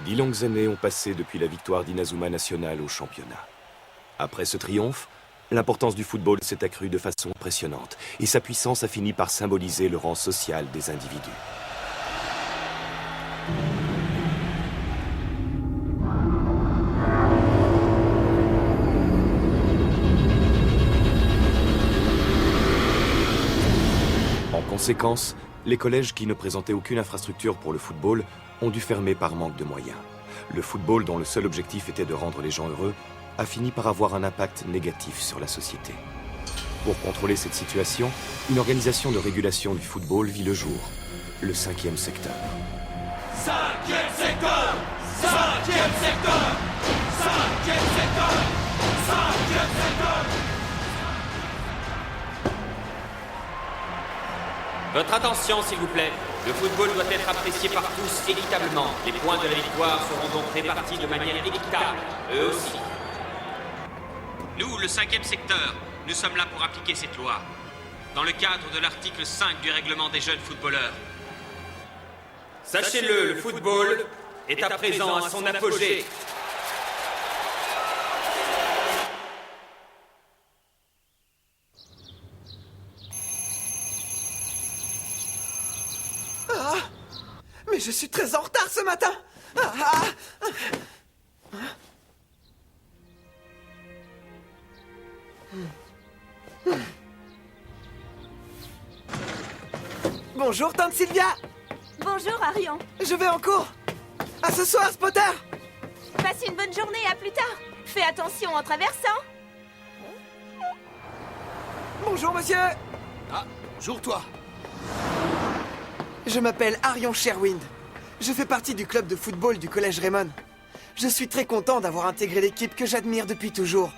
10 longues années ont passé depuis la victoire d'Inazuma National au championnat. Après ce triomphe, l'importance du football s'est accrue de façon impressionnante et sa puissance a fini par symboliser le rang social des individus. En conséquence, les collèges qui ne présentaient aucune infrastructure pour le football ont dû fermer par manque de moyens. Le football, dont le seul objectif était de rendre les gens heureux, a fini par avoir un impact négatif sur la société. Pour contrôler cette situation, une organisation de régulation du football vit le jour, le 5e secteur. 5e secteur 5e secteur 5e secteur 5e secteur. Votre attention, s'il vous plaît. Le football doit être apprécié par tous équitablement. Les points de la victoire seront donc répartis de manière équitable, eux aussi. Nous, le 5e secteur, nous sommes là pour appliquer cette loi, dans le cadre de l'article 5 du règlement des jeunes footballeurs. Sachez-le, le football est à présent à son apogée. Ah, mais je suis très en retard ce matin. Bonjour, tante Sylvia. Bonjour, Arion. Je vais en cours. À ce soir, Spotter. Passe une bonne journée, à plus tard. Fais attention en traversant. Bonjour, monsieur. Ah, bonjour toi. Je m'appelle Arion Sherwind. Je fais partie du club de football du collège Raymond. Je suis très content d'avoir intégré l'équipe que j'admire depuis toujours.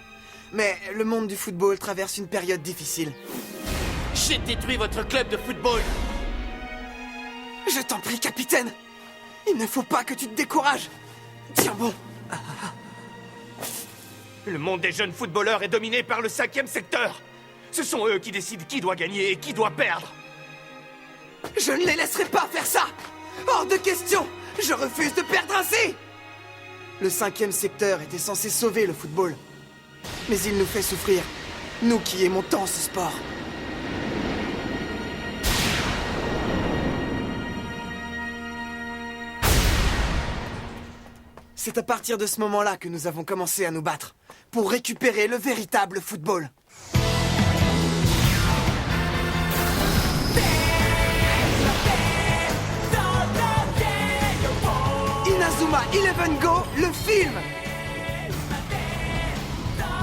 Mais le monde du football traverse une période difficile. J'ai détruit votre club de football. Je t'en prie, capitaine. Il ne faut pas que tu te décourages. Tiens bon. Le monde des jeunes footballeurs est dominé par le 5e secteur. Ce sont eux qui décident qui doit gagner et qui doit perdre. Je ne les laisserai pas faire ça. Hors de question. Je refuse de perdre ainsi. Le 5e secteur était censé sauver le football. Mais il nous fait souffrir. Nous qui aimons tant ce sport. C'est à partir de ce moment-là que nous avons commencé à nous battre, pour récupérer le véritable football. Inazuma 11 Go, le film.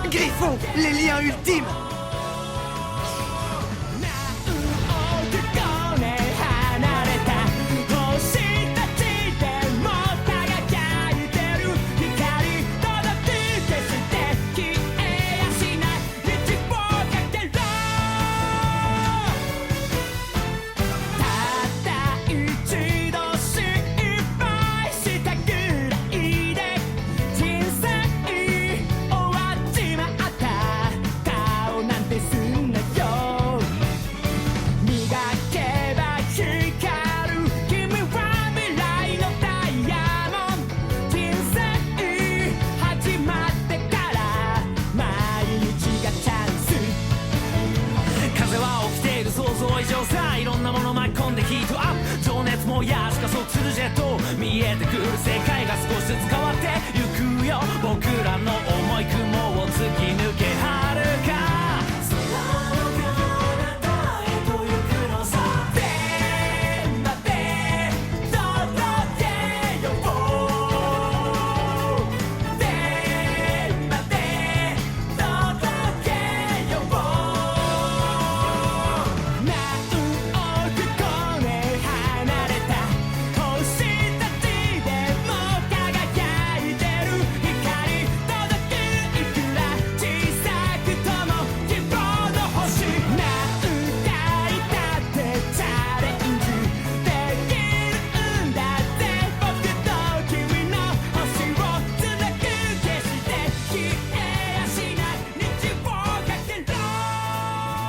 Griffon, les liens ultimes.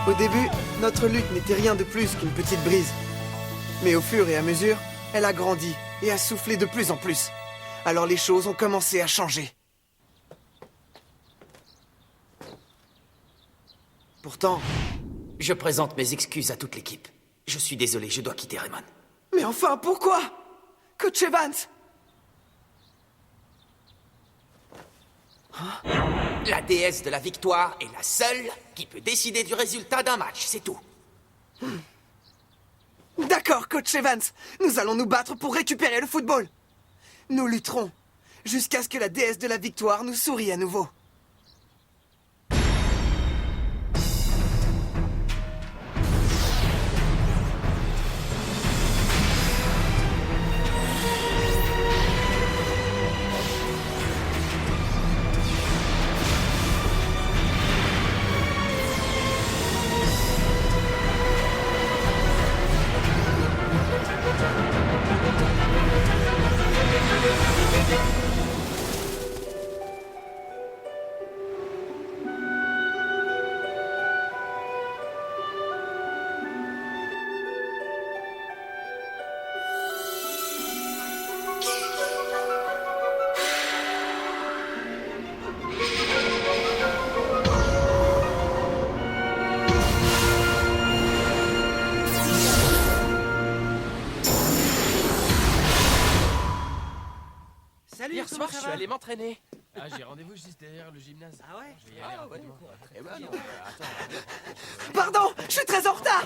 Au début, notre lutte n'était rien de plus qu'une petite brise. Mais au fur et à mesure, elle a grandi et a soufflé de plus en plus. Alors les choses ont commencé à changer. Pourtant... Je présente mes excuses à toute l'équipe. Je suis désolé, je dois quitter Raymond. Mais enfin, pourquoi? Coach Evans! La déesse de la victoire est la seule qui peut décider du résultat d'un match, c'est tout. D'accord, Coach Evans. Nous allons nous battre pour récupérer le football. Nous lutterons jusqu'à ce que la déesse de la victoire nous sourie à nouveau. Salut, Hier soir, je suis allé m'entraîner. Ah, j'ai rendez-vous juste derrière le gymnase. Ah ouais? Je vais y aller rapidement. Eh ben non, attends. Pardon, je suis très en retard.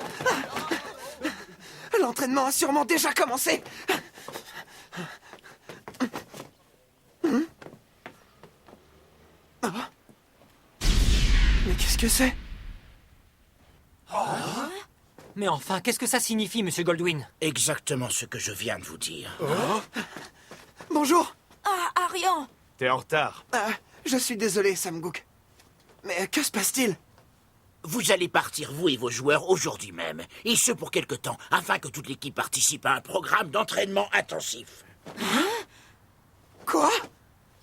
L'entraînement a sûrement déjà commencé. Ah. Mais qu'est-ce que c'est? Mais enfin, qu'est-ce que ça signifie, Monsieur Goldwyn? Exactement ce que je viens de vous dire. Bonjour. Ah, Arian! T'es en retard. Je suis désolé, Sam Gook. Mais que se passe-t-il? Vous allez partir, vous et vos joueurs, aujourd'hui même. Et ce pour quelque temps, afin que toute l'équipe participe à un programme d'entraînement intensif. Quoi?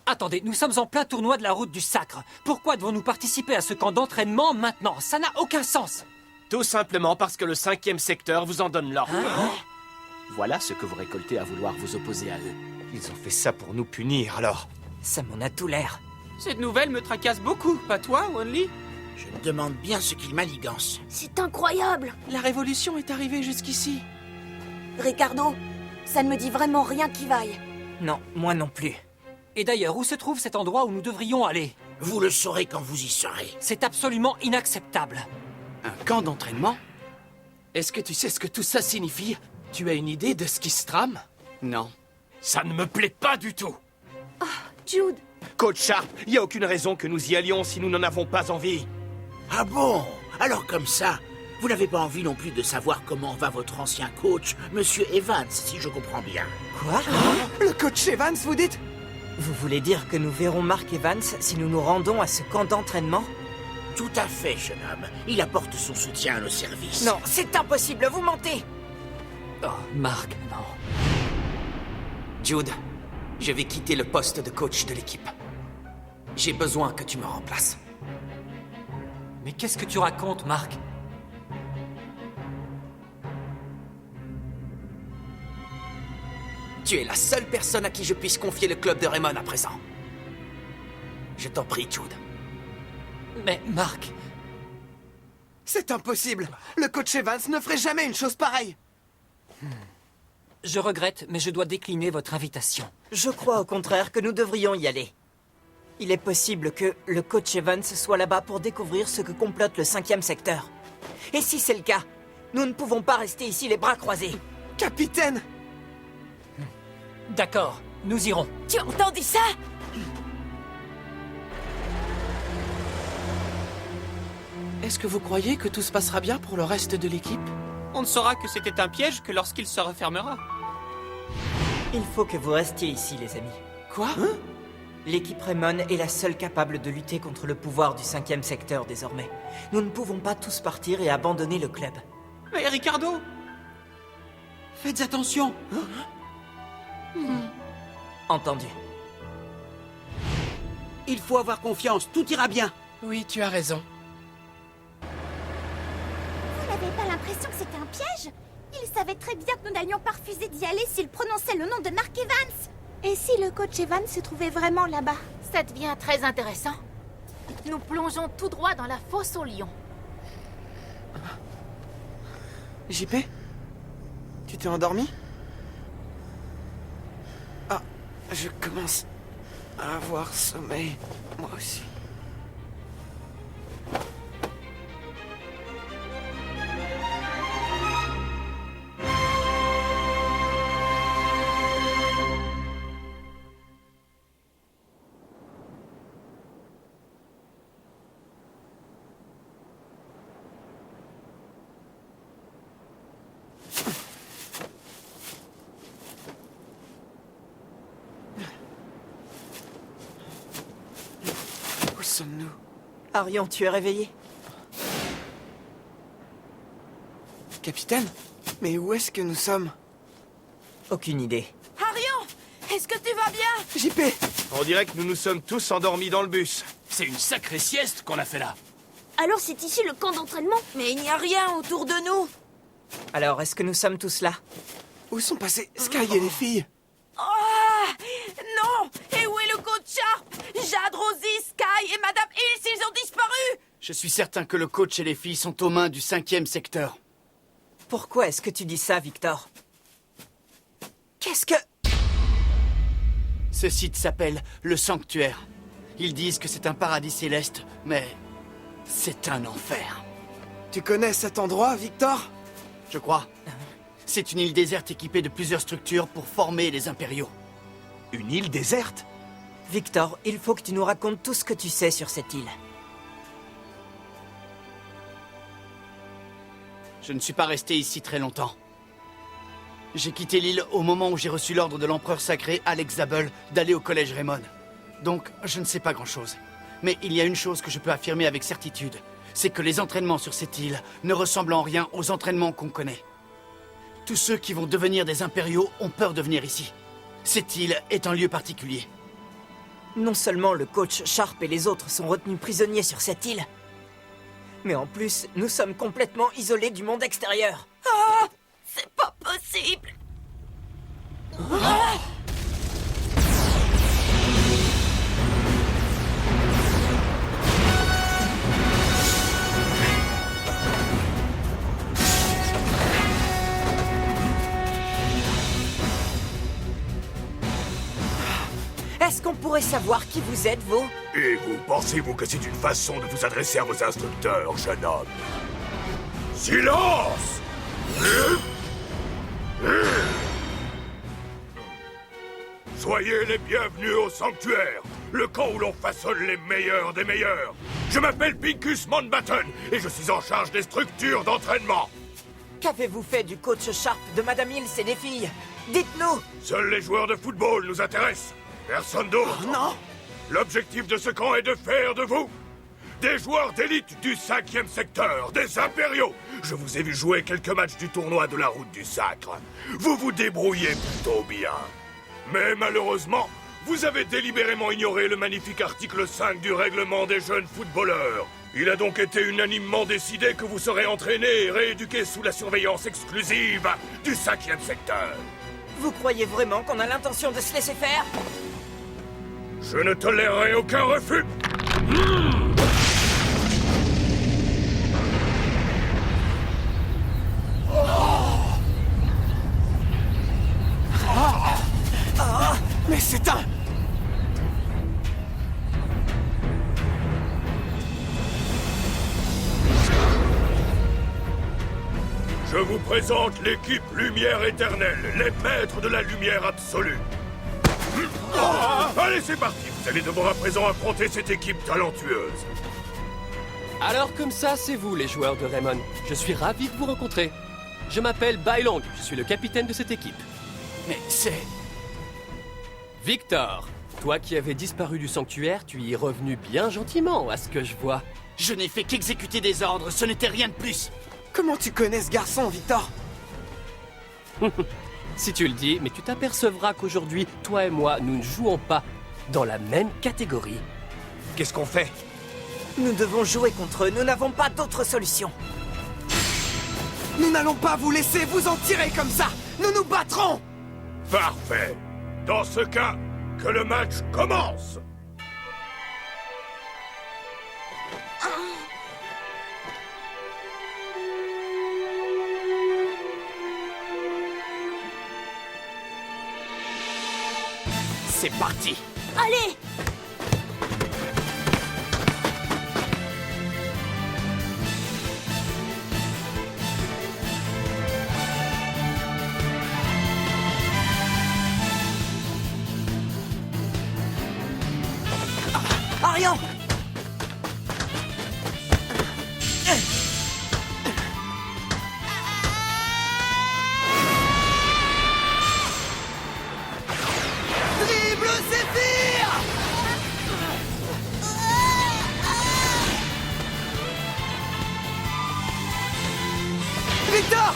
Attendez, nous sommes en plein tournoi de la route du sacre. Pourquoi devons-nous participer à ce camp d'entraînement maintenant? Ça n'a aucun sens. Tout simplement parce que le 5e secteur vous en donne l'ordre. Voilà ce que vous récoltez à vouloir vous opposer à eux. Ils ont fait ça pour nous punir, alors. Ça m'en a tout l'air. Cette nouvelle me tracasse beaucoup, pas toi, Only? Je me demande bien ce qu'ils manigancent. C'est incroyable! La révolution est arrivée jusqu'ici. Ricardo, ça ne me dit vraiment rien qui vaille. Non, moi non plus. Et d'ailleurs, où se trouve cet endroit où nous devrions aller? Vous le saurez quand vous y serez. C'est absolument inacceptable. Un camp d'entraînement? Est-ce que tu sais ce que tout ça signifie? Tu as une idée de ce qui se trame? Non. Ça ne me plaît pas du tout. Jude, Coach Sharp, il n'y a aucune raison que nous y allions si nous n'en avons pas envie. Ah bon? Alors comme ça, vous n'avez pas envie non plus de savoir comment va votre ancien coach, Monsieur Evans, si je comprends bien. Quoi? Le coach Evans, vous dites? Vous voulez dire que nous verrons Mark Evans si nous nous rendons à ce camp d'entraînement? Tout à fait, jeune homme. Il apporte son soutien à nos services. Non, c'est impossible, vous mentez! Oh, Mark, non. Jude, je vais quitter le poste de coach de l'équipe. J'ai besoin que tu me remplaces. Mais qu'est-ce que tu racontes, Mark? Tu es la seule personne à qui je puisse confier le club de Raymond à présent. Je t'en prie, Jude. Mais, Mark... C'est impossible. Le coach Evans ne ferait jamais une chose pareille. Je regrette, mais je dois décliner votre invitation. Je crois au contraire que nous devrions y aller. Il est possible que le coach Evans soit là-bas pour découvrir ce que complote le 5e secteur. Et si c'est le cas, nous ne pouvons pas rester ici les bras croisés. Capitaine! D'accord, nous irons. tu as entendu ça? Est-ce que vous croyez que tout se passera bien pour le reste de l'équipe? On ne saura que c'était un piège que lorsqu'il se refermera. Il faut que vous restiez ici, les amis. Quoi? L'équipe Raymond est la seule capable de lutter contre le pouvoir du 5e secteur désormais. Nous ne pouvons pas tous partir et abandonner le club. Mais Ricardo! Faites attention. Entendu. Il faut avoir confiance, tout ira bien. Oui, tu as raison. Vous n'avez pas l'impression que c'était un piège? Il savait très bien que nous n'allions pas refuser d'y aller s'il prononçait le nom de Mark Evans. Et si le coach Evans se trouvait vraiment là-bas? Ça devient très intéressant. Nous plongeons tout droit dans la fosse aux lions. JP? Tu t'es endormi? Ah, je commence à avoir sommeil, moi aussi. Où sommes-nous? Arion, tu es réveillé? Capitaine? Mais où est-ce que nous sommes? Aucune idée. Arion, est-ce que tu vas bien? JP! On dirait que nous nous sommes tous endormis dans le bus. C'est une sacrée sieste qu'on a fait là. Alors c'est ici le camp d'entraînement? Mais il n'y a rien autour de nous. Alors, est-ce que nous sommes tous là? Où sont passés Sky et les filles? Ah non! Et où est le coach Sharp? Jade, Rosie, Sky et Madame Hills, ils ont disparu! Je suis certain que le coach et les filles sont aux mains du 5e secteur. Pourquoi est-ce que tu dis ça, Victor? Qu'est-ce que... Ce site s'appelle le Sanctuaire. Ils disent que c'est un paradis céleste, mais c'est un enfer. Tu connais cet endroit, Victor? Je crois. C'est une île déserte équipée de plusieurs structures pour former les impériaux. Une île déserte? Victor, il faut que tu nous racontes tout ce que tu sais sur cette île. Je ne suis pas resté ici très longtemps. J'ai quitté l'île au moment où j'ai reçu l'ordre de l'empereur sacré Alex Zabel d'aller au collège Raymond. Donc, je ne sais pas grand-chose. Mais il y a une chose que je peux affirmer avec certitude, c'est que les entraînements sur cette île ne ressemblent en rien aux entraînements qu'on connaît. Tous ceux qui vont devenir des impériaux ont peur de venir ici. Cette île est un lieu particulier. Non seulement le coach Sharp et les autres sont retenus prisonniers sur cette île, mais en plus, nous sommes complètement isolés du monde extérieur. Ah! C'est pas possible! Ah! Est-ce qu'on pourrait savoir qui vous êtes, vous? Et vous, pensez-vous que c'est une façon de vous adresser à vos instructeurs, jeune homme? Silence! Soyez les bienvenus au Sanctuaire, le camp où l'on façonne les meilleurs des meilleurs. Je m'appelle Pincus Mountbatten et je suis en charge des structures d'entraînement. Qu'avez-vous fait du coach Sharp, de Madame Hills et des filles? Dites-nous! Seuls les joueurs de football nous intéressent. Personne d'autre. Oh non! L'objectif de ce camp est de faire de vous des joueurs d'élite du 5e secteur, des impériaux. Je vous ai vu jouer quelques matchs du tournoi de la route du sacre. Vous vous débrouillez plutôt bien. Mais malheureusement, vous avez délibérément ignoré le magnifique article 5 du règlement des jeunes footballeurs. Il a donc été unanimement décidé que vous serez entraînés et rééduqués sous la surveillance exclusive du 5e secteur. Vous croyez vraiment qu'on a l'intention de se laisser faire? Je ne tolérerai aucun refus. Mais c'est un... Je vous présente l'équipe Lumière Éternelle, les maîtres de la lumière absolue. Allez, c'est parti. Vous allez devoir à présent affronter cette équipe talentueuse. Alors comme ça, c'est vous les joueurs de Raymond. Je suis ravi de vous rencontrer. Je m'appelle Bailong, je suis le capitaine de cette équipe. Mais c'est... Victor, toi qui avais disparu du sanctuaire, tu y es revenu bien gentiment, à ce que je vois. Je n'ai fait qu'exécuter des ordres, ce n'était rien de plus. Comment tu connais ce garçon, Victor? Si tu le dis, mais tu t'apercevras qu'aujourd'hui, toi et moi, nous ne jouons pas dans la même catégorie. Qu'est-ce qu'on fait? Nous devons jouer contre eux, nous n'avons pas d'autre solution. Nous n'allons pas vous laisser vous en tirer comme ça! Nous nous battrons! Parfait. Dans ce cas, que le match commence! C'est parti! Allez! Arian! Dribble Zéphyr! Victor!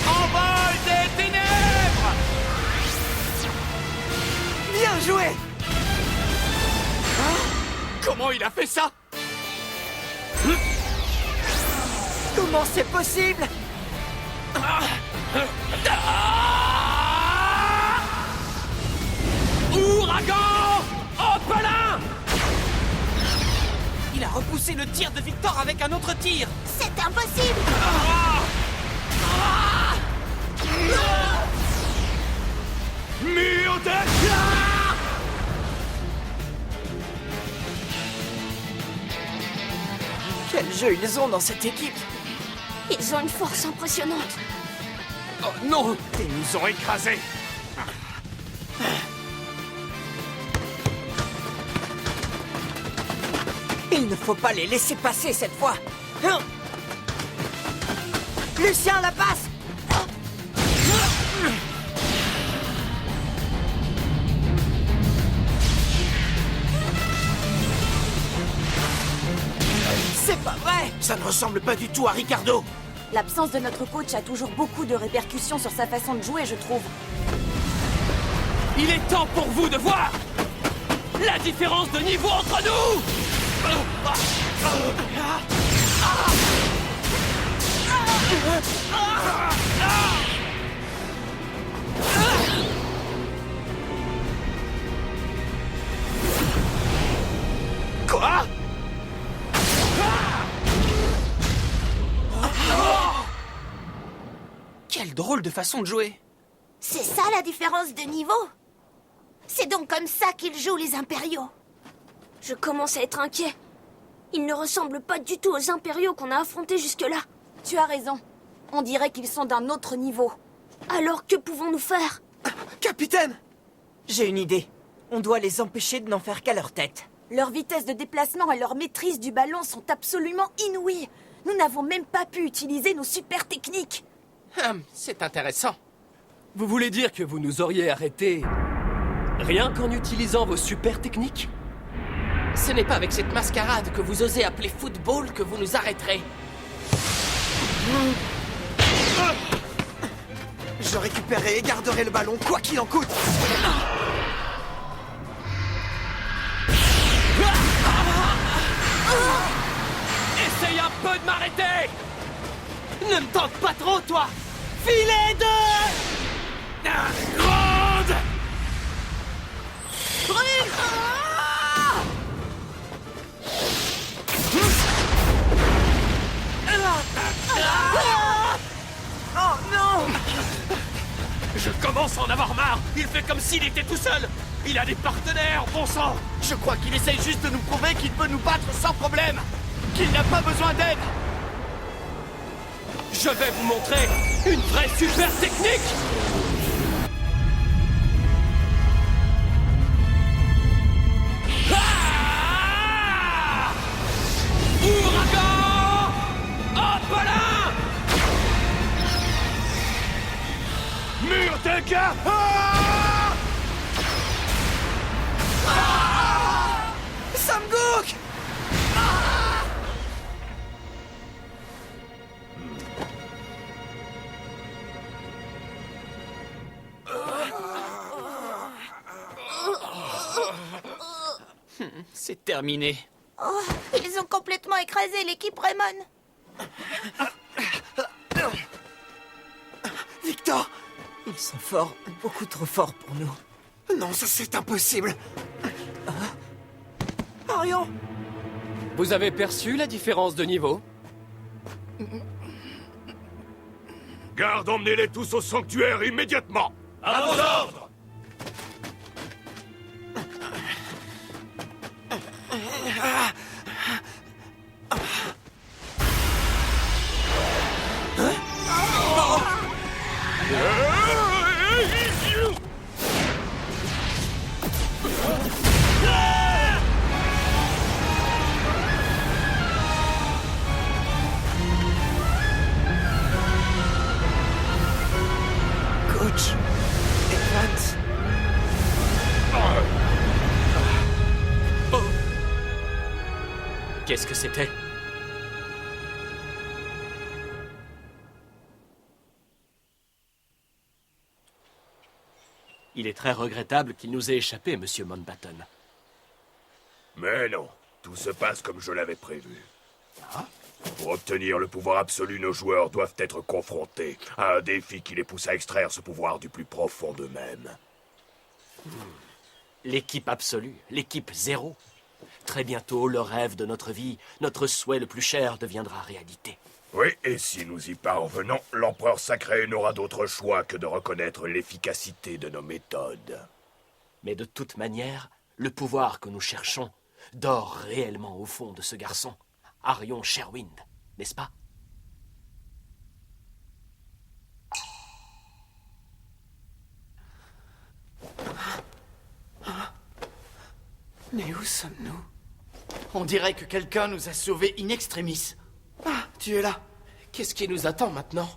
Envol des ténèbres! Bien joué! Comment il a fait ça? Comment c'est possible? Ouragan! Opelin! Il a repoussé le tir de Victor avec un autre tir. C'est impossible! Mur de Quel jeu ils ont dans cette équipe! Ils ont une force impressionnante. Oh non! Ils nous ont écrasés. Il ne faut pas les laisser passer cette fois. Lucien, la passe! C'est pas vrai! Ça ne ressemble pas du tout à Ricardo. L'absence de notre coach a toujours beaucoup de répercussions sur sa façon de jouer, je trouve. Il est temps pour vous de voir la différence de niveau entre nous! Quoi? Quelle drôle de façon de jouer! C'est ça la différence de niveau? C'est donc comme ça qu'ils jouent les impériaux. Je commence à être inquiet. Ils ne ressemblent pas du tout aux impériaux qu'on a affrontés jusque-là. Tu as raison. On dirait qu'ils sont d'un autre niveau. Alors que pouvons-nous faire? Capitaine! J'ai une idée. On doit les empêcher de n'en faire qu'à leur tête. Leur vitesse de déplacement et leur maîtrise du ballon sont absolument inouïes. Nous n'avons même pas pu utiliser nos super techniques. C'est intéressant. Vous voulez dire que vous nous auriez arrêtés rien qu'en utilisant vos super techniques? Ce n'est pas avec cette mascarade que vous osez appeler football que vous nous arrêterez. Je récupérerai et garderai le ballon, quoi qu'il en coûte. Essaye un peu de m'arrêter! Ne me tente pas trop, toi! Filet de... Grande! Oh non! Je commence à en avoir marre! Il fait comme s'il était tout seul! Il a des partenaires, bon sang! Je crois qu'il essaye juste de nous prouver qu'il peut nous battre sans problème. Qu'il n'a pas besoin d'aide. Je vais vous montrer une vraie super technique! Ah! Ouragan! Opelin! Mur de gars! Samgook! C'est terminé. Oh, ils ont complètement écrasé l'équipe Raymond. Victor! Ils sont forts, beaucoup trop forts pour nous. Non, ça c'est impossible. Arion! Vous avez perçu la différence de niveau? Garde, emmenez-les tous au sanctuaire immédiatement. À vos ordres. Coach Evans. Qu'est-ce que c'était? Il est très regrettable qu'il nous ait échappé, Monsieur Mountbatten. Mais non, tout se passe comme je l'avais prévu. Pour obtenir le pouvoir absolu, nos joueurs doivent être confrontés à un défi qui les pousse à extraire ce pouvoir du plus profond d'eux-mêmes. L'équipe absolue, l'équipe zéro. Très bientôt, le rêve de notre vie, notre souhait le plus cher deviendra réalité. Oui, et si nous y parvenons, l'empereur sacré n'aura d'autre choix que de reconnaître l'efficacité de nos méthodes. Mais de toute manière, le pouvoir que nous cherchons dort réellement au fond de ce garçon, Arion Sherwind, n'est-ce pas? Mais où sommes-nous? On dirait que quelqu'un nous a sauvés in extremis. Ah, tu es là. Qu'est-ce qui nous attend maintenant?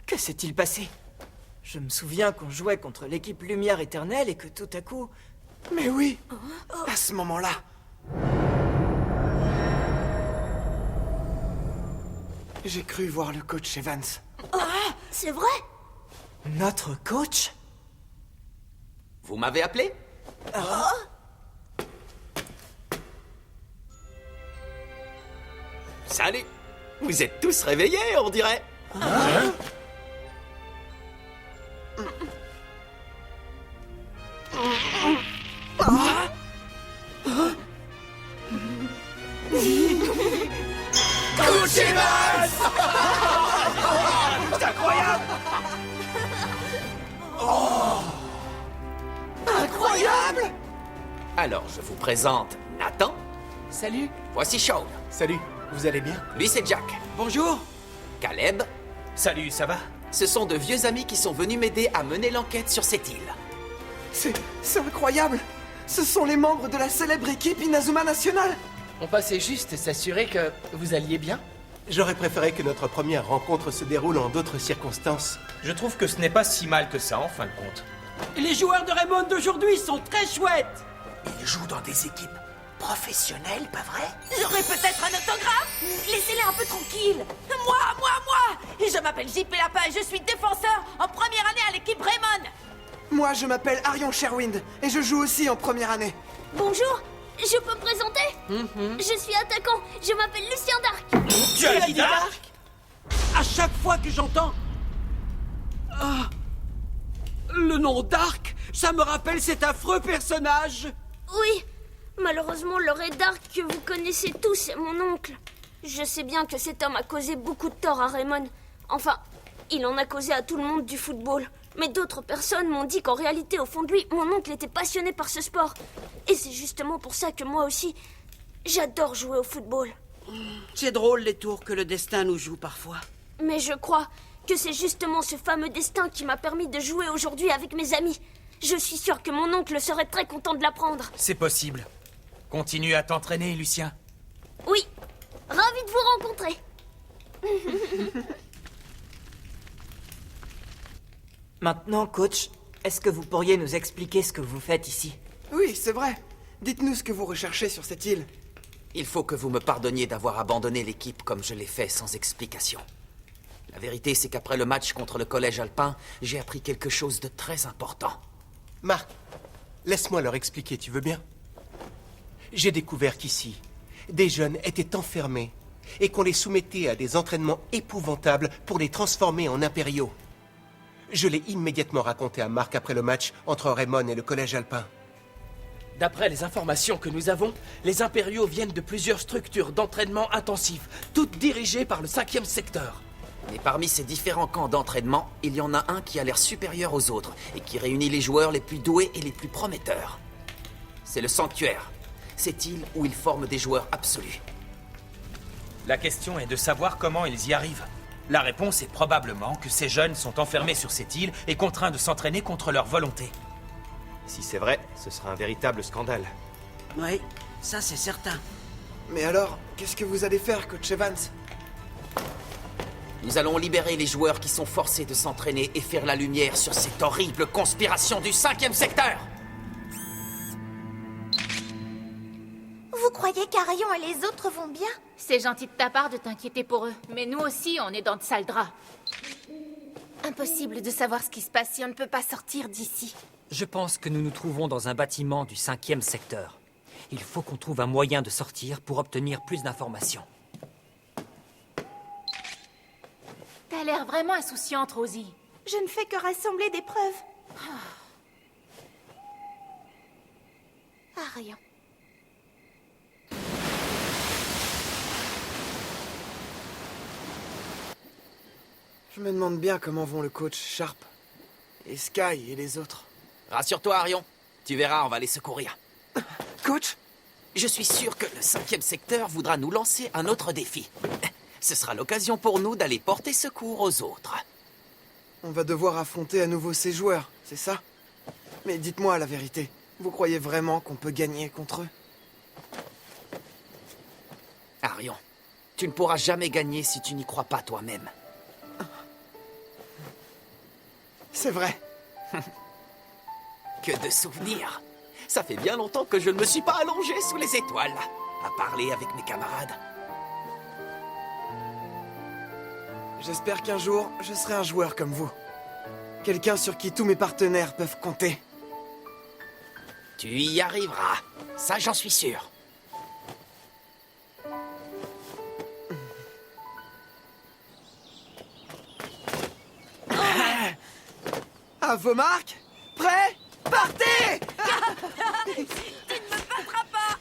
Que s'est-il passé? Je me souviens qu'on jouait contre l'équipe Lumière Éternelle et que tout à coup... Mais oui, à ce moment-là. J'ai cru voir le coach Evans. C'est vrai? Notre coach? Vous m'avez appelé? Salut! Vous êtes tous réveillés, on dirait. Coach Evans! C'est incroyable! Oh! Incroyable! Alors, je vous présente Nathan. Salut. Voici Shaun. Salut, vous allez bien? Lui, c'est Jack. Bonjour! Caleb. Salut, ça va? Ce sont de vieux amis qui sont venus m'aider à mener l'enquête sur cette île. C'est incroyable! Ce sont les membres de la célèbre équipe Inazuma National! On passait juste s'assurer que vous alliez bien. J'aurais préféré que notre première rencontre se déroule en d'autres circonstances. Je trouve que ce n'est pas si mal que ça, en fin de compte. Les joueurs de Raymond d'aujourd'hui sont très chouettes. Ils jouent dans des équipes professionnelles, pas vrai? J'aurais peut-être un autographe? Laissez-les un peu tranquilles. Moi! Je m'appelle JP Lapin et je suis défenseur en première année à l'équipe Raymond. Moi, je m'appelle Arion Sherwind et je joue aussi en première année. Bonjour, je peux me présenter? Je suis attaquant, je m'appelle Lucien Dark. Tu as dit Dark? À chaque fois que j'entends... le nom Dark, ça me rappelle cet affreux personnage. Oui, malheureusement, le Ray Dark que vous connaissez tous est mon oncle. Je sais bien que cet homme a causé beaucoup de tort à Raymond. Enfin, il en a causé à tout le monde du football. Mais d'autres personnes m'ont dit qu'en réalité, au fond de lui, mon oncle était passionné par ce sport. Et c'est justement pour ça que moi aussi, j'adore jouer au football. C'est drôle les tours que le destin nous joue parfois. Mais je crois que c'est justement ce fameux destin qui m'a permis de jouer aujourd'hui avec mes amis. Je suis sûr que mon oncle serait très content de l'apprendre. C'est possible. Continue à t'entraîner, Lucien. Oui, ravi de vous rencontrer. Maintenant, coach, est-ce que vous pourriez nous expliquer ce que vous faites ici? Oui, c'est vrai. Dites-nous ce que vous recherchez sur cette île. Il faut que vous me pardonniez d'avoir abandonné l'équipe comme je l'ai fait sans explication. La vérité, c'est qu'après le match contre le collège alpin, j'ai appris quelque chose de très important. Marc, Laisse-moi leur expliquer, tu veux bien? J'ai découvert qu'ici, des jeunes étaient enfermés et qu'on les soumettait à des entraînements épouvantables pour les transformer en impériaux. Je l'ai immédiatement raconté à Marc après le match entre Raymond et le collège alpin. D'après les informations que nous avons, les impériaux viennent de plusieurs structures d'entraînement intensif, toutes dirigées par le 5e secteur. Mais parmi ces différents camps d'entraînement, il y en a un qui a l'air supérieur aux autres et qui réunit les joueurs les plus doués et les plus prometteurs. C'est le Sanctuaire. Cette île où ils forment des joueurs absolus. La question est de savoir comment ils y arrivent. La réponse est probablement que ces jeunes sont enfermés sur cette île et contraints de s'entraîner contre leur volonté. Si c'est vrai, ce sera un véritable scandale. Oui, ça c'est certain. Mais alors, qu'est-ce que vous allez faire, coach Evans? Nous allons libérer les joueurs qui sont forcés de s'entraîner et faire la lumière sur cette horrible conspiration du 5e secteur. Vous croyez qu'Arion et les autres vont bien? C'est gentil de ta part de t'inquiéter pour eux. Mais nous aussi, on est dans de sales draps. Impossible de savoir ce qui se passe si on ne peut pas sortir d'ici. Je pense que nous nous trouvons dans un bâtiment du 5e secteur. Il faut qu'on trouve un moyen de sortir pour obtenir plus d'informations. T'as l'air vraiment insouciante, Rosie. Je ne fais que rassembler des preuves. Arion. Je me demande bien comment vont le coach Sharp, et Sky et les autres. Rassure-toi, Arion. Tu verras, on va les secourir. Coach? Je suis sûr que le 5e secteur voudra nous lancer un autre défi. Ce sera l'occasion pour nous d'aller porter secours aux autres. On va devoir affronter à nouveau ces joueurs, c'est ça? Mais dites-moi la vérité. Vous croyez vraiment qu'on peut gagner contre eux? Arion, tu ne pourras jamais gagner si tu n'y crois pas toi-même. C'est vrai. Que de souvenirs. Ça fait bien longtemps que je ne me suis pas allongé sous les étoiles, à parler avec mes camarades. J'espère qu'un jour, je serai un joueur comme vous. Quelqu'un sur qui tous mes partenaires peuvent compter. Tu y arriveras. Ça, j'en suis sûr. À vos marques? Prêts? Partez! Tu ne me battras pas!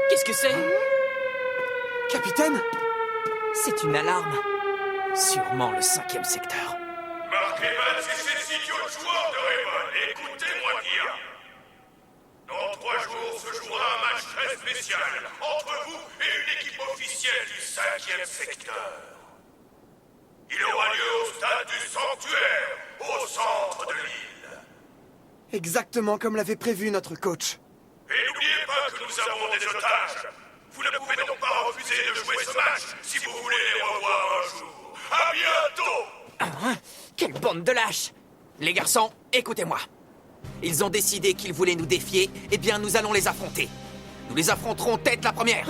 Qu'est-ce que c'est? Capitaine? C'est une alarme. Sûrement le 5e secteur. Marc Evans et ces idiots joueurs de Raymond, écoutez-moi bien. Dans 3 jours se jouera un match très spécial entre vous et une équipe officielle du 5e secteur. Il aura lieu au stade du Sanctuaire, au centre de l'île. Exactement comme l'avait prévu notre coach. Et n'oubliez pas que nous avons des otages. Vous ne pouvez donc pas refuser de jouer ce match si vous voulez les revoir un jour. À bientôt! Quelle bande de lâches! Les garçons, écoutez-moi. Ils ont décidé qu'ils voulaient nous défier, eh bien nous allons les affronter. Nous les affronterons tête la première.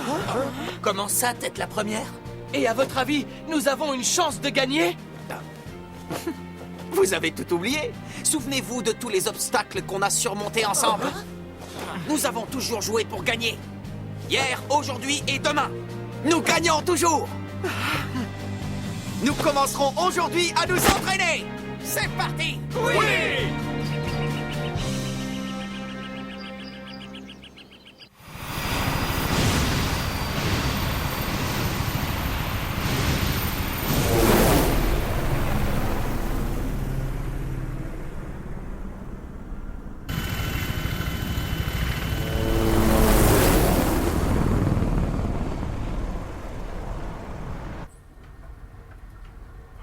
Comment ça, tête la première? Et à votre avis, nous avons une chance de gagner? Vous avez tout oublié? Souvenez-vous de tous les obstacles qu'on a surmontés ensemble. Nous avons toujours joué pour gagner. Hier, aujourd'hui et demain. Nous gagnons toujours. Nous commencerons aujourd'hui à nous entraîner. C'est parti! Oui!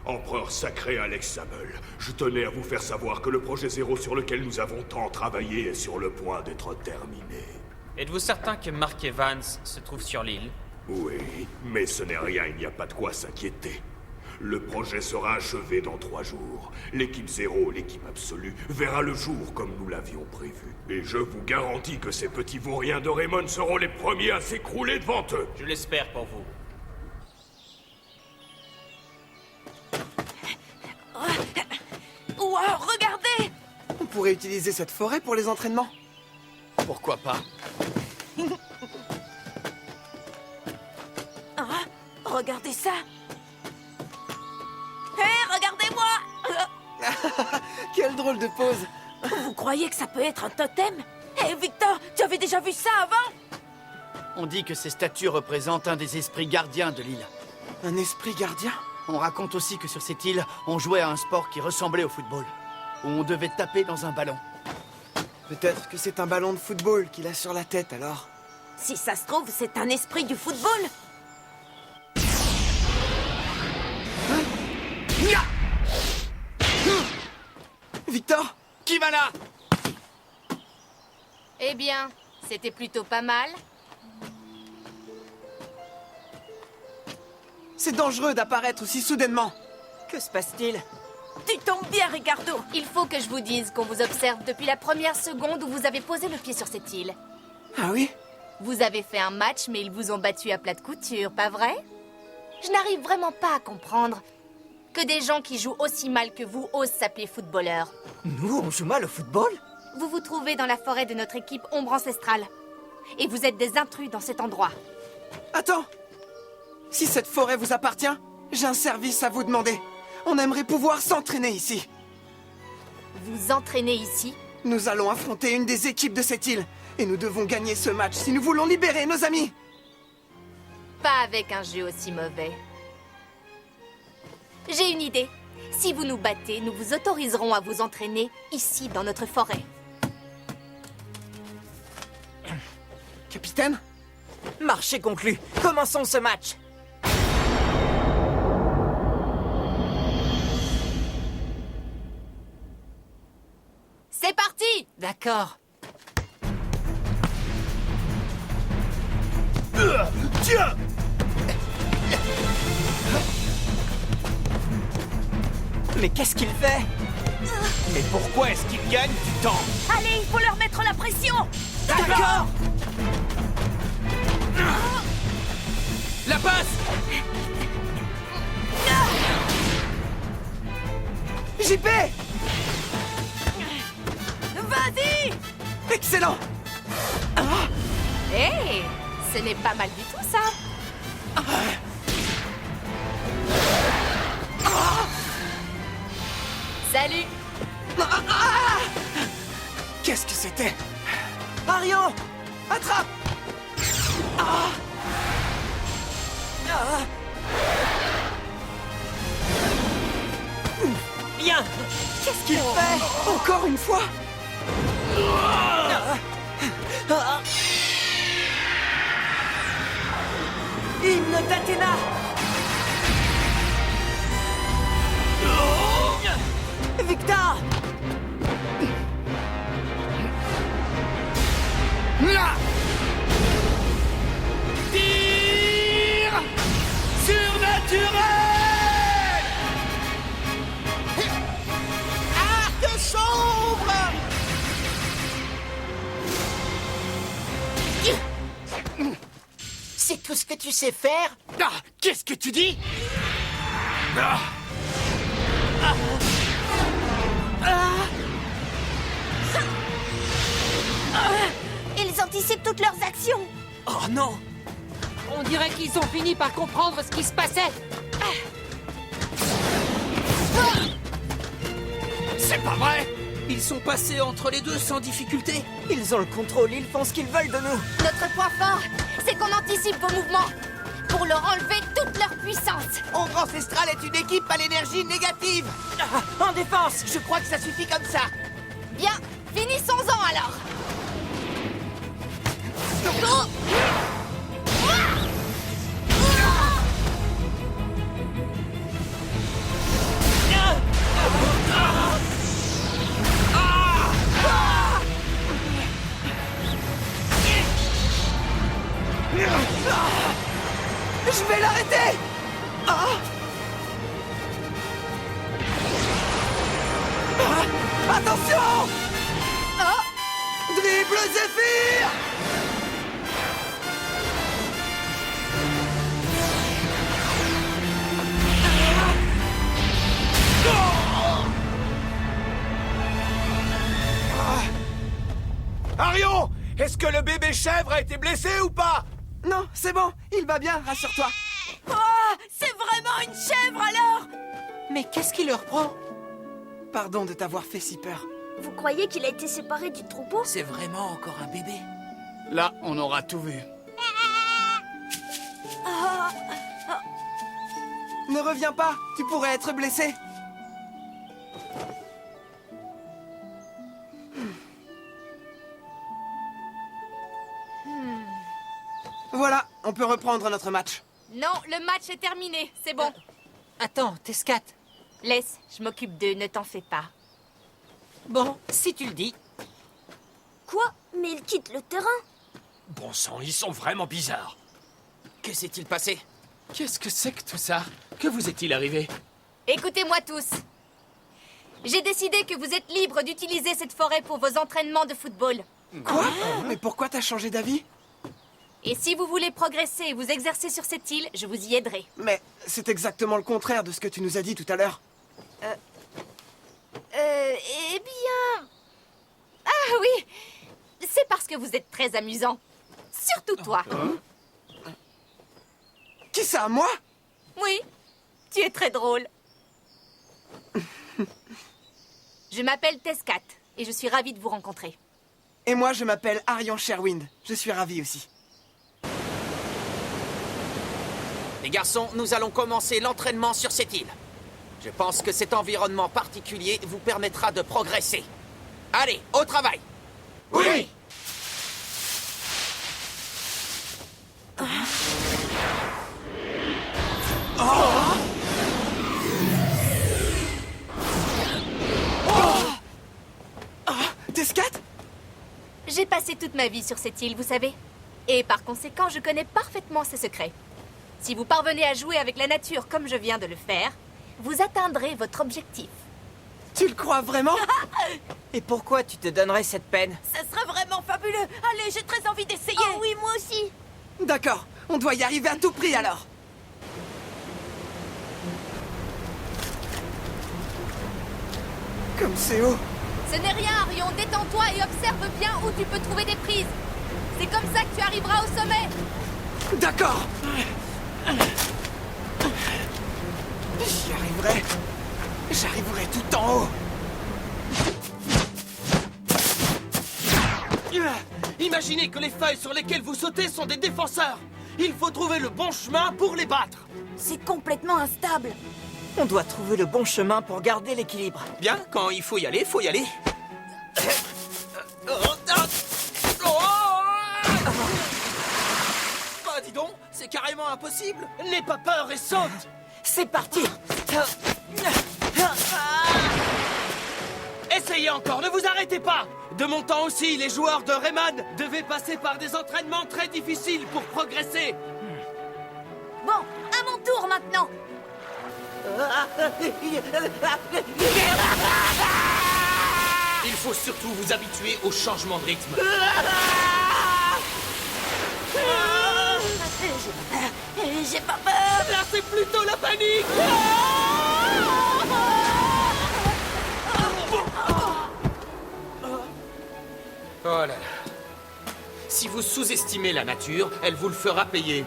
Empereur sacré Alex Zabel, je tenais à vous faire savoir que le projet Zéro sur lequel nous avons tant travaillé est sur le point d'être terminé. Êtes-vous certain que Mark Evans se trouve sur l'île? Oui, mais ce n'est rien, il n'y a pas de quoi s'inquiéter. Le projet sera achevé dans 3 jours. L'équipe 0, l'équipe absolue, verra le jour comme nous l'avions prévu. Et je vous garantis que ces petits vauriens de Raymond seront les premiers à s'écrouler devant eux. Je l'espère pour vous. Wow, regardez! On pourrait utiliser cette forêt pour les entraînements. Pourquoi pas? Ah, regardez ça! Hé, regardez-moi! Quelle drôle de pose! Vous croyez que ça peut être un totem? Hé, Victor, tu avais déjà vu ça avant? On dit que ces statues représentent un des esprits gardiens de l'île. Un esprit gardien? On raconte aussi que sur cette île, on jouait à un sport qui ressemblait au football, où on devait taper dans un ballon. Peut-être que c'est un ballon de football qu'il a sur la tête, alors. Si ça se trouve, c'est un esprit du football. Victor? Qui va là? Eh bien, c'était plutôt pas mal. C'est dangereux d'apparaître aussi soudainement. Que se passe-t-il? Tu tombes bien, Ricardo. Il faut que je vous dise qu'on vous observe depuis la première seconde où vous avez posé le pied sur cette île. Ah oui? Vous avez fait un match, mais ils vous ont battu à plat de couture, pas vrai? Je n'arrive vraiment pas à comprendre que des gens qui jouent aussi mal que vous osent s'appeler footballeurs. Nous, on joue mal au football? Vous vous trouvez dans la forêt de notre équipe Ombre Ancestrale. Et vous êtes des intrus dans cet endroit. Attends! Si cette forêt vous appartient, j'ai un service à vous demander. On aimerait pouvoir s'entraîner ici. Vous entraînez ici? Nous allons affronter une des équipes de cette île. Et nous devons gagner ce match si nous voulons libérer nos amis. Pas avec un jeu aussi mauvais. J'ai une idée. Si vous nous battez, nous vous autoriserons à vous entraîner ici, dans notre forêt. Capitaine? Marché conclu. Commençons ce match. C'est parti! D'accord. Tiens! Mais qu'est-ce qu'il fait? Mais pourquoi est-ce qu'il gagne du temps? Allez, il faut leur mettre la pression! D'accord! La passe! JP! Vas-y! Excellent! Hé! Ce n'est pas mal du tout, ça! Salut! Qu'est-ce que c'était? Arion! Attrape! Bien! Qu'est-ce qu'il fait? Encore une fois? Hymne d'Athéna! Victor! Tir surnaturel! Arc sombre! C'est tout ce que tu sais faire? Ah, qu'est-ce que tu dis? Ah. Ils anticipent toutes leurs actions. Oh non! On dirait qu'ils ont fini par comprendre ce qui se passait. C'est pas vrai! Ils sont passés entre les deux sans difficulté. Ils ont le contrôle, ils font ce qu'ils veulent de nous. Notre point fort, c'est qu'on anticipe vos mouvements pour leur enlever toute leur puissance. Ombre Ancestrale est une équipe à l'énergie négative. En défense! Je crois que ça suffit comme ça. Bien, finissons-en alors. Je vais l'arrêter! Attention! Dribble Zéphyr! Arion! Est-ce que le bébé chèvre a été blessé ou pas? Non, c'est bon, il va bien, rassure-toi. Oh, c'est vraiment une chèvre alors! Mais qu'est-ce qui leur prend? Pardon de t'avoir fait si peur. Vous croyez qu'il a été séparé du troupeau? C'est vraiment encore un bébé. Là, on aura tout vu. Ne reviens pas, tu pourrais être blessé. Voilà, on peut reprendre notre match. Non, le match est terminé, c'est bon. Attends, Tescat. Laisse, je m'occupe d'eux, ne t'en fais pas. Bon, si tu le dis. Quoi? Mais il quitte le terrain. Bon sang, ils sont vraiment bizarres. Que s'est-il passé? Qu'est-ce que c'est que tout ça? Que vous est-il arrivé? Écoutez-moi tous. J'ai décidé que vous êtes libres d'utiliser cette forêt pour vos entraînements de football. Quoi? Mais pourquoi t'as changé d'avis? Et si vous voulez progresser et vous exercer sur cette île, je vous y aiderai. Mais c'est exactement le contraire de ce que tu nous as dit tout à l'heure. Eh bien... Ah oui, c'est parce que vous êtes très amusant. Surtout toi. Qui ça, moi? Oui, tu es très drôle. Je m'appelle Tescat et je suis ravie de vous rencontrer. Et moi, je m'appelle Arion Sherwind. Je suis ravi aussi. Les garçons, nous allons commencer l'entraînement sur cette île. Je pense que cet environnement particulier vous permettra de progresser. Allez, au travail! Oui! Tescat? J'ai passé toute ma vie sur cette île, vous savez. Et par conséquent, je connais parfaitement ses secrets. Si vous parvenez à jouer avec la nature comme je viens de le faire, vous atteindrez votre objectif. Tu le crois vraiment? Et pourquoi tu te donnerais cette peine? Ça serait vraiment fabuleux. Allez, j'ai très envie d'essayer. Oh oui, moi aussi. D'accord, on doit y arriver à tout prix alors. Comme c'est haut. Ce n'est rien, Arion. Détends-toi et observe bien où tu peux trouver des prises. C'est comme ça que tu arriveras au sommet. D'accord. J'y arriverai. J'arriverai tout en haut. Imaginez que les feuilles sur lesquelles vous sautez sont des défenseurs. Il faut trouver le bon chemin pour les battre. C'est complètement instable. On doit trouver le bon chemin pour garder l'équilibre. Bien, quand il faut y aller, faut y aller. Bah dis donc, c'est carrément impossible. N'aie pas peur et saute. C'est parti. Essayez encore, ne vous arrêtez pas. De mon temps aussi, les joueurs de Rayman devaient passer par des entraînements très difficiles pour progresser. Bon, à mon tour maintenant. Il faut surtout vous habituer au changement de rythme. J'ai pas peur. Là, c'est plutôt la panique. Oh là là. Si vous sous-estimez la nature, elle vous le fera payer.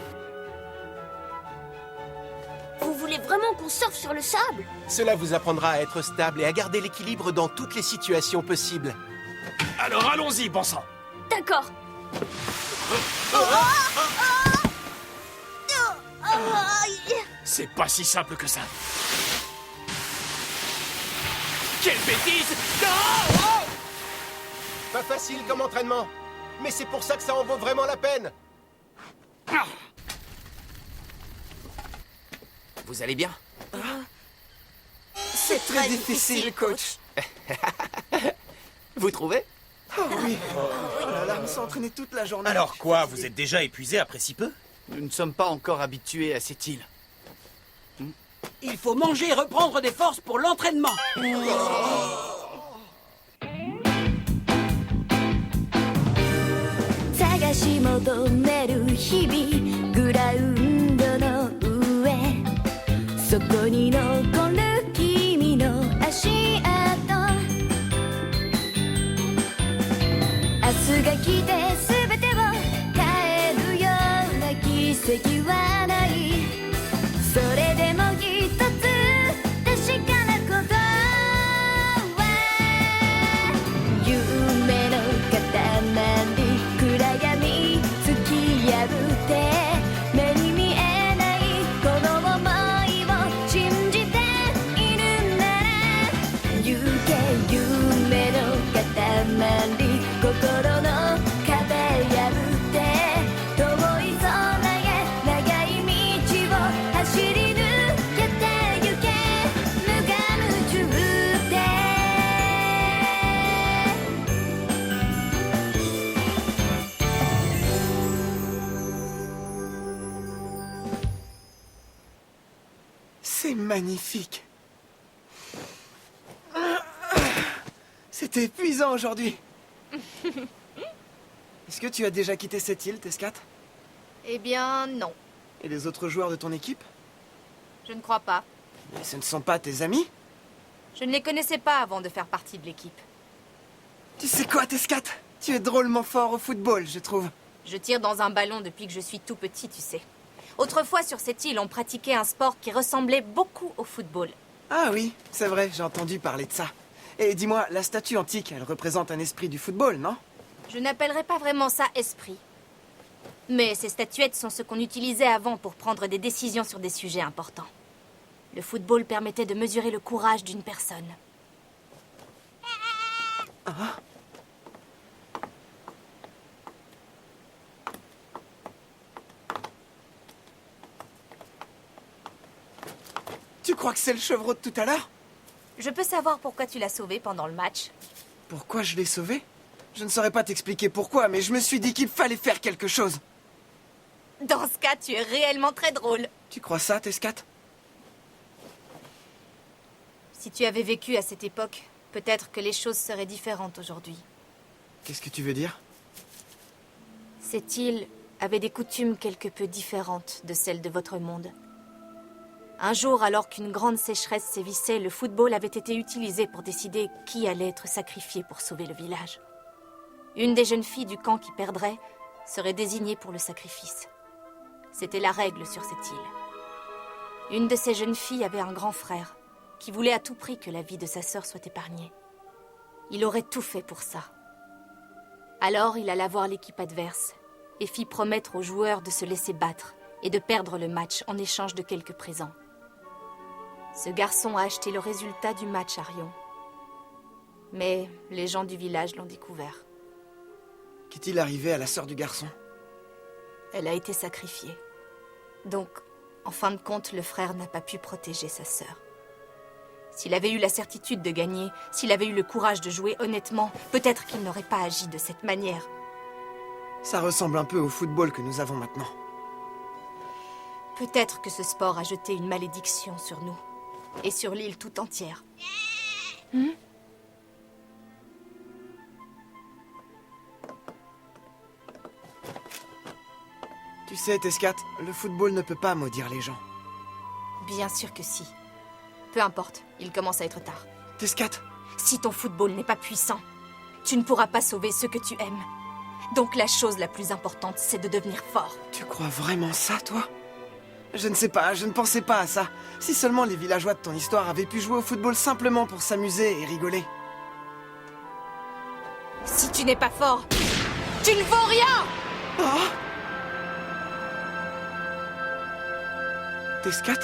Vous voulez vraiment qu'on surfe sur le sable? Cela vous apprendra à être stable et à garder l'équilibre dans toutes les situations possibles. Alors allons-y, bon sang. D'accord. C'est pas si simple que ça. Quelle bêtise! Non! Pas facile comme entraînement, mais c'est pour ça que ça en vaut vraiment la peine. Vous allez bien? C'est très difficile, coach. Vous trouvez? Oh oui. Oh là là, on s'est entraîné toute la journée. Alors quoi, vous êtes déjà épuisé après si peu? Nous ne sommes pas encore habitués à cette île. Il faut manger et reprendre des forces pour l'entraînement. 求める日々グラウンドの上そこに残る君の足跡明日が来て全てを変えるような奇跡はないそれでも一つ確かなことは夢の塊暗闇突き破って目に見えないこの想いを信じているなら行け夢の塊心の壁破って遠い空へ長い道を走り抜けてゆけ無我夢中でC'est magnifique. C'était épuisant aujourd'hui. Est-ce que tu as déjà quitté cette île, Tescat? Eh bien, non. Et les autres joueurs de ton équipe? Je ne crois pas. Mais ce ne sont pas tes amis? Je ne les connaissais pas avant de faire partie de l'équipe. Tu sais quoi, Tescat? Tu es drôlement fort au football, je trouve. Je tire dans un ballon depuis que je suis tout petit, tu sais. Autrefois, sur cette île, on pratiquait un sport qui ressemblait beaucoup au football. Ah oui, c'est vrai, j'ai entendu parler de ça. Et dis-moi, la statue antique, elle représente un esprit du football, non? Je n'appellerais pas vraiment ça esprit. Mais ces statuettes sont ce qu'on utilisait avant pour prendre des décisions sur des sujets importants. Le football permettait de mesurer le courage d'une personne. Ah. Tu crois que c'est le chevreau de tout à l'heure? Je peux savoir pourquoi tu l'as sauvé pendant le match? Pourquoi je l'ai sauvé? Je ne saurais pas t'expliquer pourquoi, mais je me suis dit qu'il fallait faire quelque chose. Dans ce cas, tu es réellement très drôle. Tu crois ça, Tescat? Si tu avais vécu à cette époque, peut-être que les choses seraient différentes aujourd'hui. Qu'est-ce que tu veux dire? Cette île avait des coutumes quelque peu différentes de celles de votre monde. Un jour, alors qu'une grande sécheresse sévissait, le football avait été utilisé pour décider qui allait être sacrifié pour sauver le village. Une des jeunes filles du camp qui perdrait serait désignée pour le sacrifice. C'était la règle sur cette île. Une de ces jeunes filles avait un grand frère qui voulait à tout prix que la vie de sa sœur soit épargnée. Il aurait tout fait pour ça. Alors il alla voir l'équipe adverse et fit promettre aux joueurs de se laisser battre et de perdre le match en échange de quelques présents. Ce garçon a acheté le résultat du match à Rion. Mais les gens du village l'ont découvert. Qu'est-il arrivé à la sœur du garçon? Elle a été sacrifiée. Donc, en fin de compte, le frère n'a pas pu protéger sa sœur. S'il avait eu la certitude de gagner, s'il avait eu le courage de jouer honnêtement, peut-être qu'il n'aurait pas agi de cette manière. Ça ressemble un peu au football que nous avons maintenant. Peut-être que ce sport a jeté une malédiction sur nous. Et sur l'île tout entière. Tu sais, Tescat, le football ne peut pas maudire les gens. Bien sûr que si. Peu importe, il commence à être tard. Tescat! Si ton football n'est pas puissant, tu ne pourras pas sauver ceux que tu aimes. Donc la chose la plus importante, c'est de devenir fort. Tu crois vraiment ça, toi? Je ne sais pas, je ne pensais pas à ça. Si seulement les villageois de ton histoire avaient pu jouer au football simplement pour s'amuser et rigoler. Si tu n'es pas fort, tu ne vaux rien! Oh! Tescat?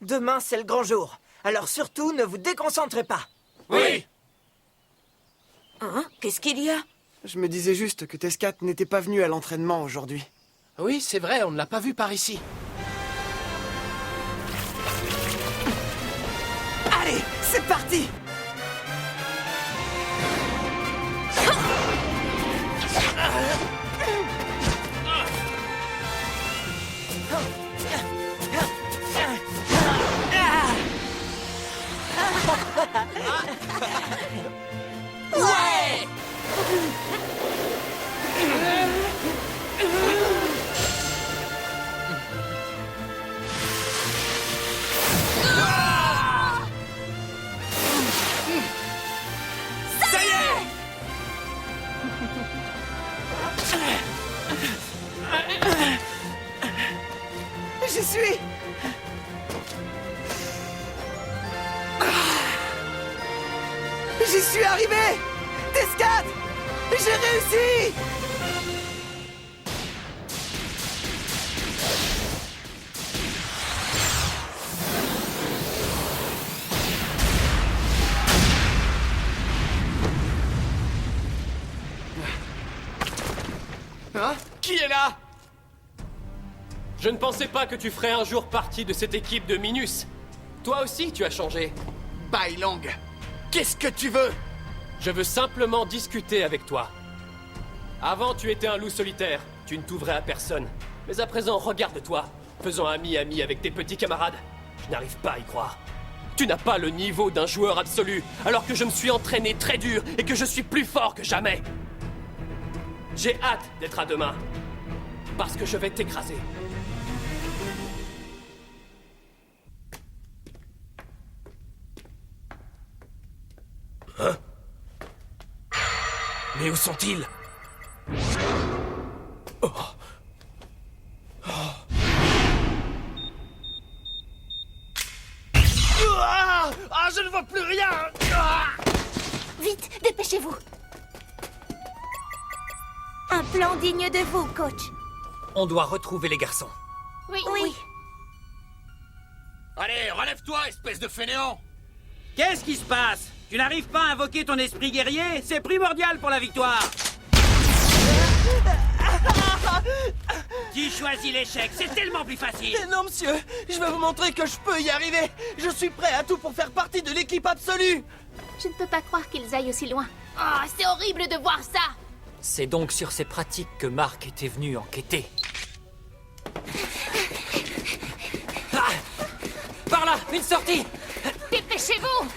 Demain, c'est le grand jour. Alors surtout, ne vous déconcentrez pas. Oui! Hein? Qu'est-ce qu'il y a? Je me disais juste que Tescat n'était pas venu à l'entraînement aujourd'hui. Oui, c'est vrai, on ne l'a pas vu par ici. Allez, c'est parti! J'y suis! J'y suis arrivé! Tescat! J'ai réussi! Hein? Qui est là? Je ne pensais pas que tu ferais un jour partie de cette équipe de Minus. Toi aussi, tu as changé. Bailong, qu'est-ce que tu veux? Je veux simplement discuter avec toi. Avant, tu étais un loup solitaire. Tu ne t'ouvrais à personne. Mais à présent, regarde-toi. Faisant ami-ami avec tes petits camarades. Je n'arrive pas à y croire. Tu n'as pas le niveau d'un joueur absolu, alors que je me suis entraîné très dur et que je suis plus fort que jamais. J'ai hâte d'être à demain. Parce que je vais t'écraser. Hein? Mais où sont-ils? Oh. Oh. Ah, je ne vois plus rien! Vite, dépêchez-vous. Un plan digne de vous, coach. On doit retrouver les garçons. Oui. Allez, relève-toi, espèce de fainéant! Qu'est-ce qui se passe? Tu n'arrives pas à invoquer ton esprit guerrier? C'est primordial pour la victoire! Qui choisit l'échec? C'est tellement plus facile! Non, monsieur, je vais vous montrer que je peux y arriver. Je suis prêt à tout pour faire partie de l'équipe absolue. Je ne peux pas croire qu'ils aillent aussi loin. Oh, c'est horrible de voir ça! C'est donc sur ces pratiques que Marc était venu enquêter. Ah! Par là, une sortie! Dépêchez-vous!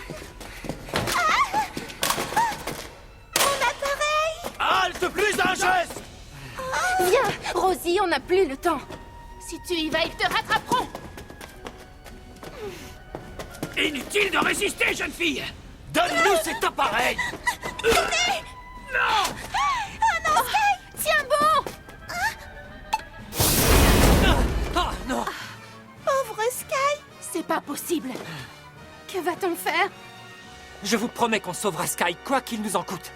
Mon appareil! Halte plus d'un geste! Viens, Rosie, on n'a plus le temps. Si tu y vas, ils te rattraperont. Inutile de résister, jeune fille! Donne-nous cet appareil! Non! Oh non, Sky! Tiens bon! Ah, non! Pauvre Sky! C'est pas possible. Que va-t-on faire? Je vous promets qu'on sauvera Sky, quoi qu'il nous en coûte.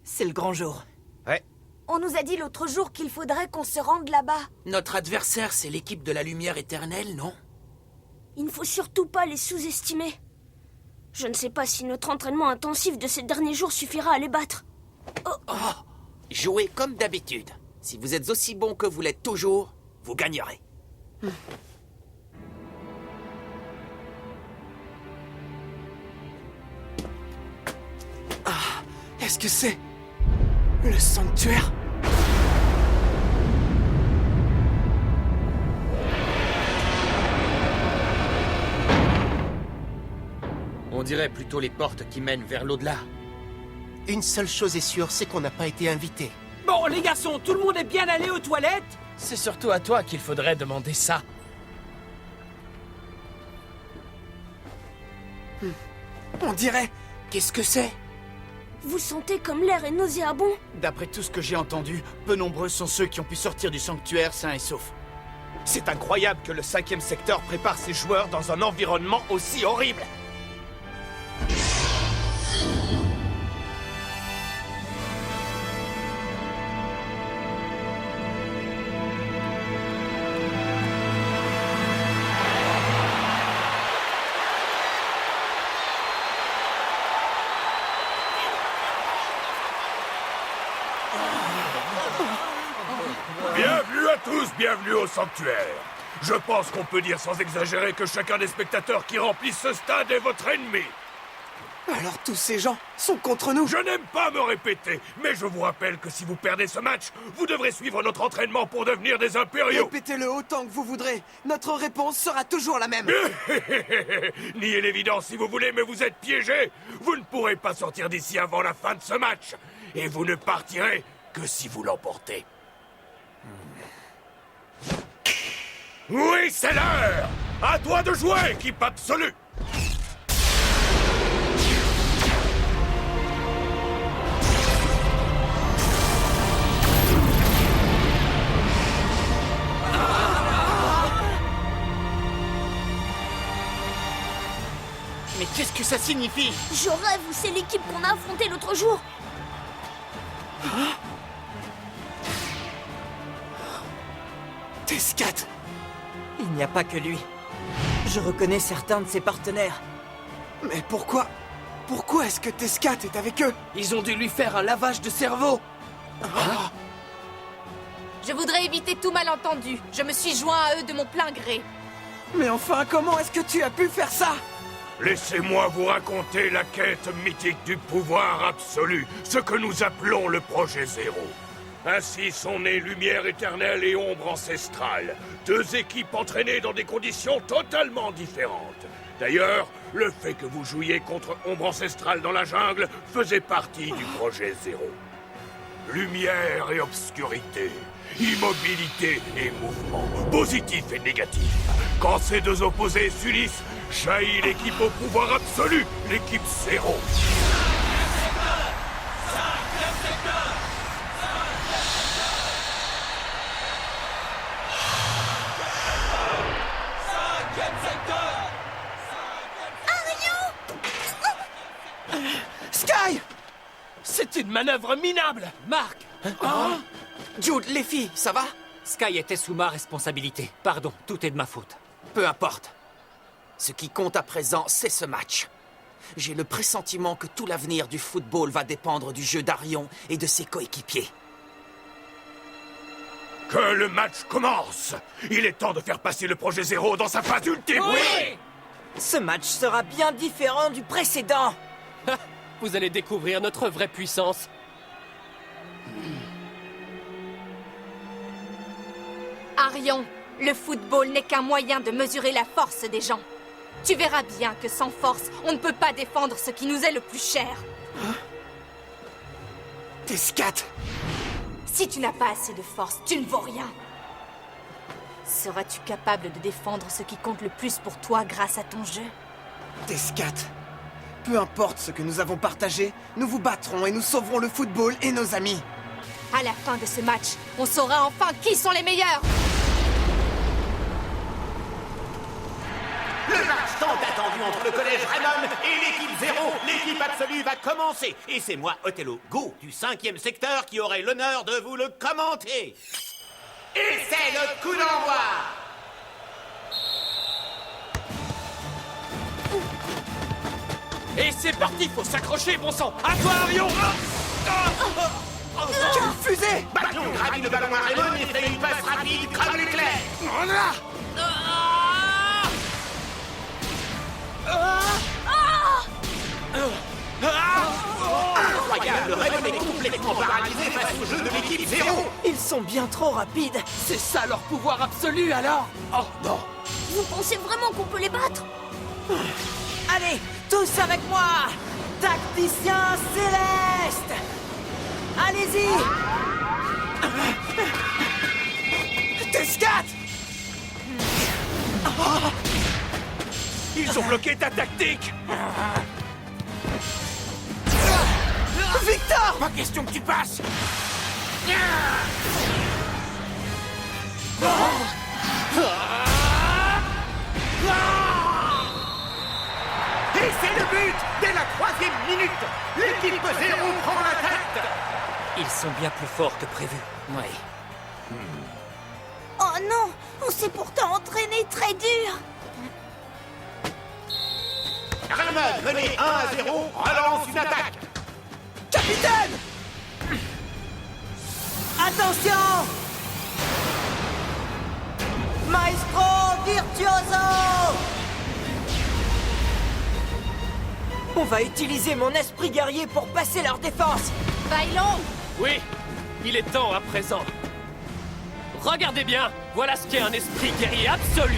C'est le grand jour. Ouais. On nous a dit l'autre jour qu'il faudrait qu'on se rende là-bas. Notre adversaire, c'est l'équipe de la lumière éternelle, non? Il ne faut surtout pas les sous-estimer. Je ne sais pas si notre entraînement intensif de ces derniers jours suffira à les battre. Jouez comme d'habitude. Si vous êtes aussi bon que vous l'êtes toujours, vous gagnerez. Est-ce que c'est... le sanctuaire? On dirait plutôt les portes qui mènent vers l'au-delà. Une seule chose est sûre, c'est qu'on n'a pas été invités. Bon, les garçons, tout le monde est bien allé aux toilettes? C'est surtout à toi qu'il faudrait demander ça. On dirait... Qu'est-ce que c'est? Vous sentez comme l'air est nauséabond? D'après tout ce que j'ai entendu, peu nombreux sont ceux qui ont pu sortir du sanctuaire sains et saufs. C'est incroyable que le 5e secteur prépare ses joueurs dans un environnement aussi horrible. Bienvenue à tous, bienvenue au sanctuaire. Je pense qu'on peut dire sans exagérer que chacun des spectateurs qui remplissent ce stade est votre ennemi. Alors tous ces gens sont contre nous? Je n'aime pas me répéter, mais je vous rappelle que si vous perdez ce match, vous devrez suivre notre entraînement pour devenir des impériaux. Répétez-le autant que vous voudrez. Notre réponse sera toujours la même. Niez l'évidence si vous voulez, mais vous êtes piégés. Vous ne pourrez pas sortir d'ici avant la fin de ce match. Et vous ne partirez que si vous l'emportez. Oui, c'est l'heure! À toi de jouer, équipe absolue! Qu'est-ce que ça signifie? Je rêve, c'est l'équipe qu'on a affrontée l'autre jour. Tescat! Il n'y a pas que lui. Je reconnais certains de ses partenaires. Mais pourquoi? Pourquoi est-ce que Tescat est avec eux? Ils ont dû lui faire un lavage de cerveau. Je voudrais éviter tout malentendu. Je me suis joint à eux de mon plein gré. Mais enfin, comment est-ce que tu as pu faire ça? Laissez-moi vous raconter la quête mythique du pouvoir absolu, ce que nous appelons le Projet Zéro. Ainsi sont nées Lumière éternelle et Ombre ancestrale, deux équipes entraînées dans des conditions totalement différentes. D'ailleurs, le fait que vous jouiez contre Ombre ancestrale dans la jungle faisait partie du Projet Zéro. Lumière et obscurité, immobilité et mouvement, positif et négatif. Quand ces deux opposés s'unissent, jaillit l'équipe au pouvoir absolu, l'équipe Zéro. Sky! C'est une manœuvre minable. Marc! Jude, les filles, ça va? Sky était sous ma responsabilité. Pardon, tout est de ma faute. Peu importe. Ce qui compte à présent, c'est ce match. J'ai le pressentiment que tout l'avenir du football va dépendre du jeu d'Arion et de ses coéquipiers. Que le match commence! Il est temps de faire passer le Projet Zéro dans sa phase ultime! Oui! Ce match sera bien différent du précédent. Vous allez découvrir notre vraie puissance. Arion, le football n'est qu'un moyen de mesurer la force des gens. Tu verras bien que sans force, on ne peut pas défendre ce qui nous est le plus cher. Tescat! Si tu n'as pas assez de force, tu ne vaux rien. Seras-tu capable de défendre ce qui compte le plus pour toi grâce à ton jeu? Tescat! Peu importe ce que nous avons partagé, nous vous battrons et nous sauverons le football et nos amis. À la fin de ce match, on saura enfin qui sont les meilleurs. Le match tant attendu entre le collège Raymond et l'équipe Zéro, l'équipe absolue va commencer. Et c'est moi, Othello Go, du 5e secteur, qui aurai l'honneur de vous le commenter. Et c'est le coup d'envoi. Et c'est parti, faut s'accrocher, bon sang. À toi, Arion. Quelle fusée! Bâton gravit le ballon à Raymond et fait une passe rapide comme l'éclair. Incroyable, Raymond est complètement paralysé face au jeu de l'équipe Zéro. Ils sont bien trop rapides. C'est ça leur pouvoir absolu, alors? Oh non. Vous pensez vraiment qu'on peut les battre? Allez, tous avec moi! Tacticien céleste! Allez-y! Tescat! Ils ont bloqué ta tactique! Victor! Pas question que tu passes! Et c'est le but! Dès la 3e minute, l'équipe Zéro prend la tête! Ils sont bien plus forts que prévu. Oui. Oh non! On s'est pourtant entraîné très dur! Raymond, mené 1-0, relance une attaque! Capitaine! Attention! Maestro virtuoso! On va utiliser mon esprit guerrier pour passer leur défense! Bailon! Oui, il est temps à présent. Regardez bien, voilà ce qu'est un esprit guerrier absolu.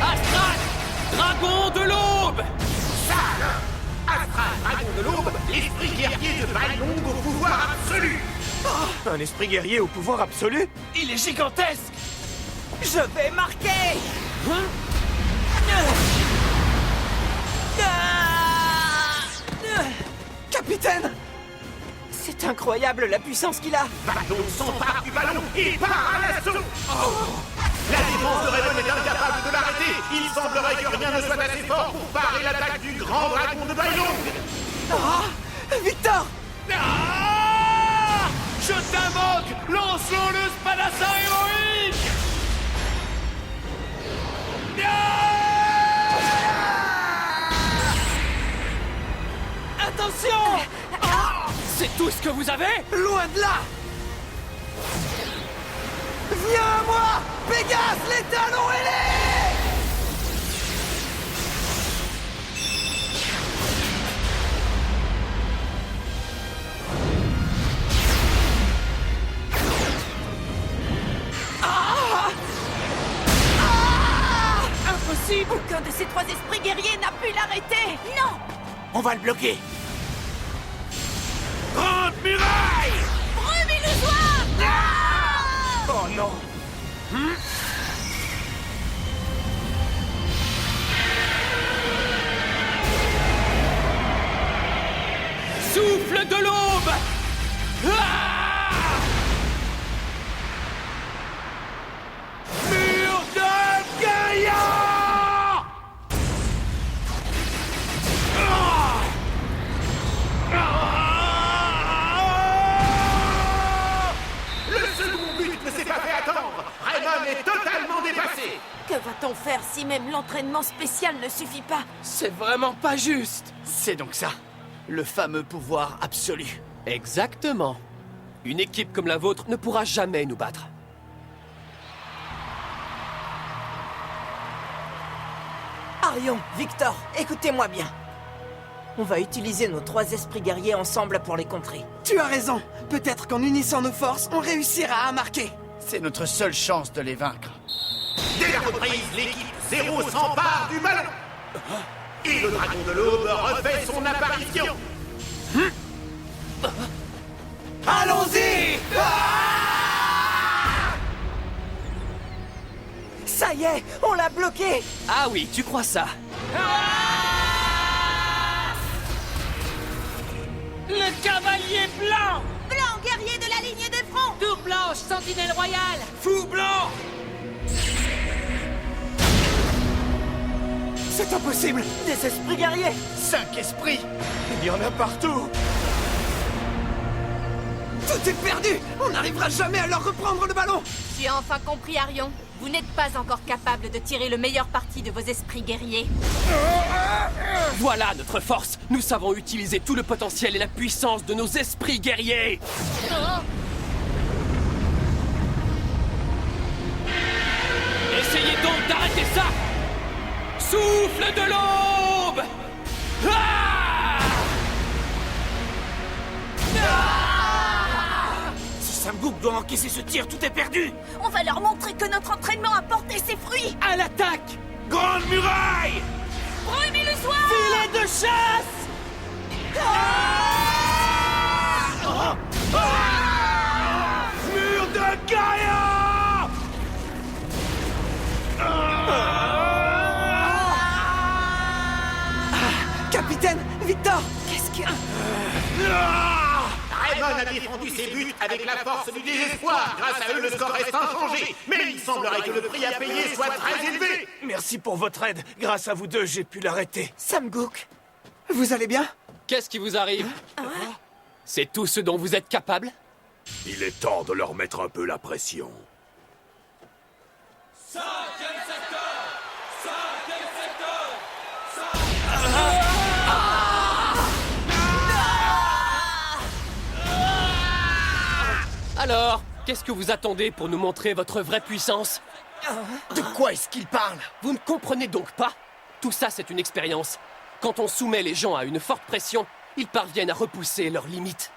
Astral, dragon de l'aube! Astral, dragon de l'aube, l'esprit guerrier de Bailong au pouvoir absolu! Un esprit guerrier au pouvoir absolu? Il est gigantesque! Je vais marquer! Capitaine! C'est incroyable la puissance qu'il a! Bailong s'empare du ballon et part à l'assaut! La défense de Raymond est incapable de l'arrêter. Il semblerait que rien ne soit assez fort pour parer l'attaque du grand dragon de Bailong. Ah, Victor! Ah, je t'invoque! Lançons le spadassin héroïque! Attention! C'est tout ce que vous avez? Loin de là! Viens à moi! Pégase, les talons ailés! Impossible! Aucun de ces trois esprits guerriers n'a pu l'arrêter! Non! On va le bloquer. Grande muraille! Brume illusoire! Oh non! Souffle de l'aube! Mur de Gaïa! Le second but ne s'est pas fait attendre. Raymond est totalement dépassé. Que va-t-on faire si même l'entraînement spécial ne suffit pas? C'est vraiment pas juste! C'est donc ça, le fameux pouvoir absolu. Exactement. Une équipe comme la vôtre ne pourra jamais nous battre. Arion, Victor, écoutez-moi bien. On va utiliser nos trois esprits guerriers ensemble pour les contrer. Tu as raison. Peut-être qu'en unissant nos forces, on réussira à marquer. C'est notre seule chance de les vaincre. Dès la reprise, l'équipe 0 s'empare du ballon. Et le dragon de l'aube refait son apparition. Allons-y! Ça y est, on l'a bloqué! Ah oui, tu crois ça? Le cavalier blanc! Blanc, guerrier de la lignée des fronts! Tour blanche, sentinelle royale! Fou blanc! C'est impossible! Des esprits guerriers! 5 esprits! Il y en a partout! Tout est perdu! On n'arrivera jamais à leur reprendre le ballon! Tu as enfin compris, Arion. Vous n'êtes pas encore capable de tirer le meilleur parti de vos esprits guerriers. Voilà notre force. Nous savons utiliser tout le potentiel et la puissance de nos esprits guerriers. Essayez donc d'arrêter ça. Souffle de l'aube! Si Samgouk doit encaisser ce tir, tout est perdu. On va leur montrer que notre entraînement a porté ses fruits! À l'attaque! Grande muraille! Brume illusoire! Filet de chasse! Mur de Gaïa! Capitaine, Victor! Qu'est-ce que... Raymond a défendu ses buts avec la force du désespoir. Grâce à eux, le score reste inchangé. Mais il semblerait que le prix à payer soit très élevé. Merci pour votre aide. Grâce à vous deux, j'ai pu l'arrêter. Samgouk, vous allez bien? Qu'est-ce qui vous arrive? C'est tout ce dont vous êtes capable? Il est temps de leur mettre un peu la pression. 5e secteur! 5e secteur! Alors, qu'est-ce que vous attendez pour nous montrer votre vraie puissance? De quoi est-ce qu'il parle? Vous ne comprenez donc pas? Tout ça, c'est une expérience. Quand on soumet les gens à une forte pression, ils parviennent à repousser leurs limites.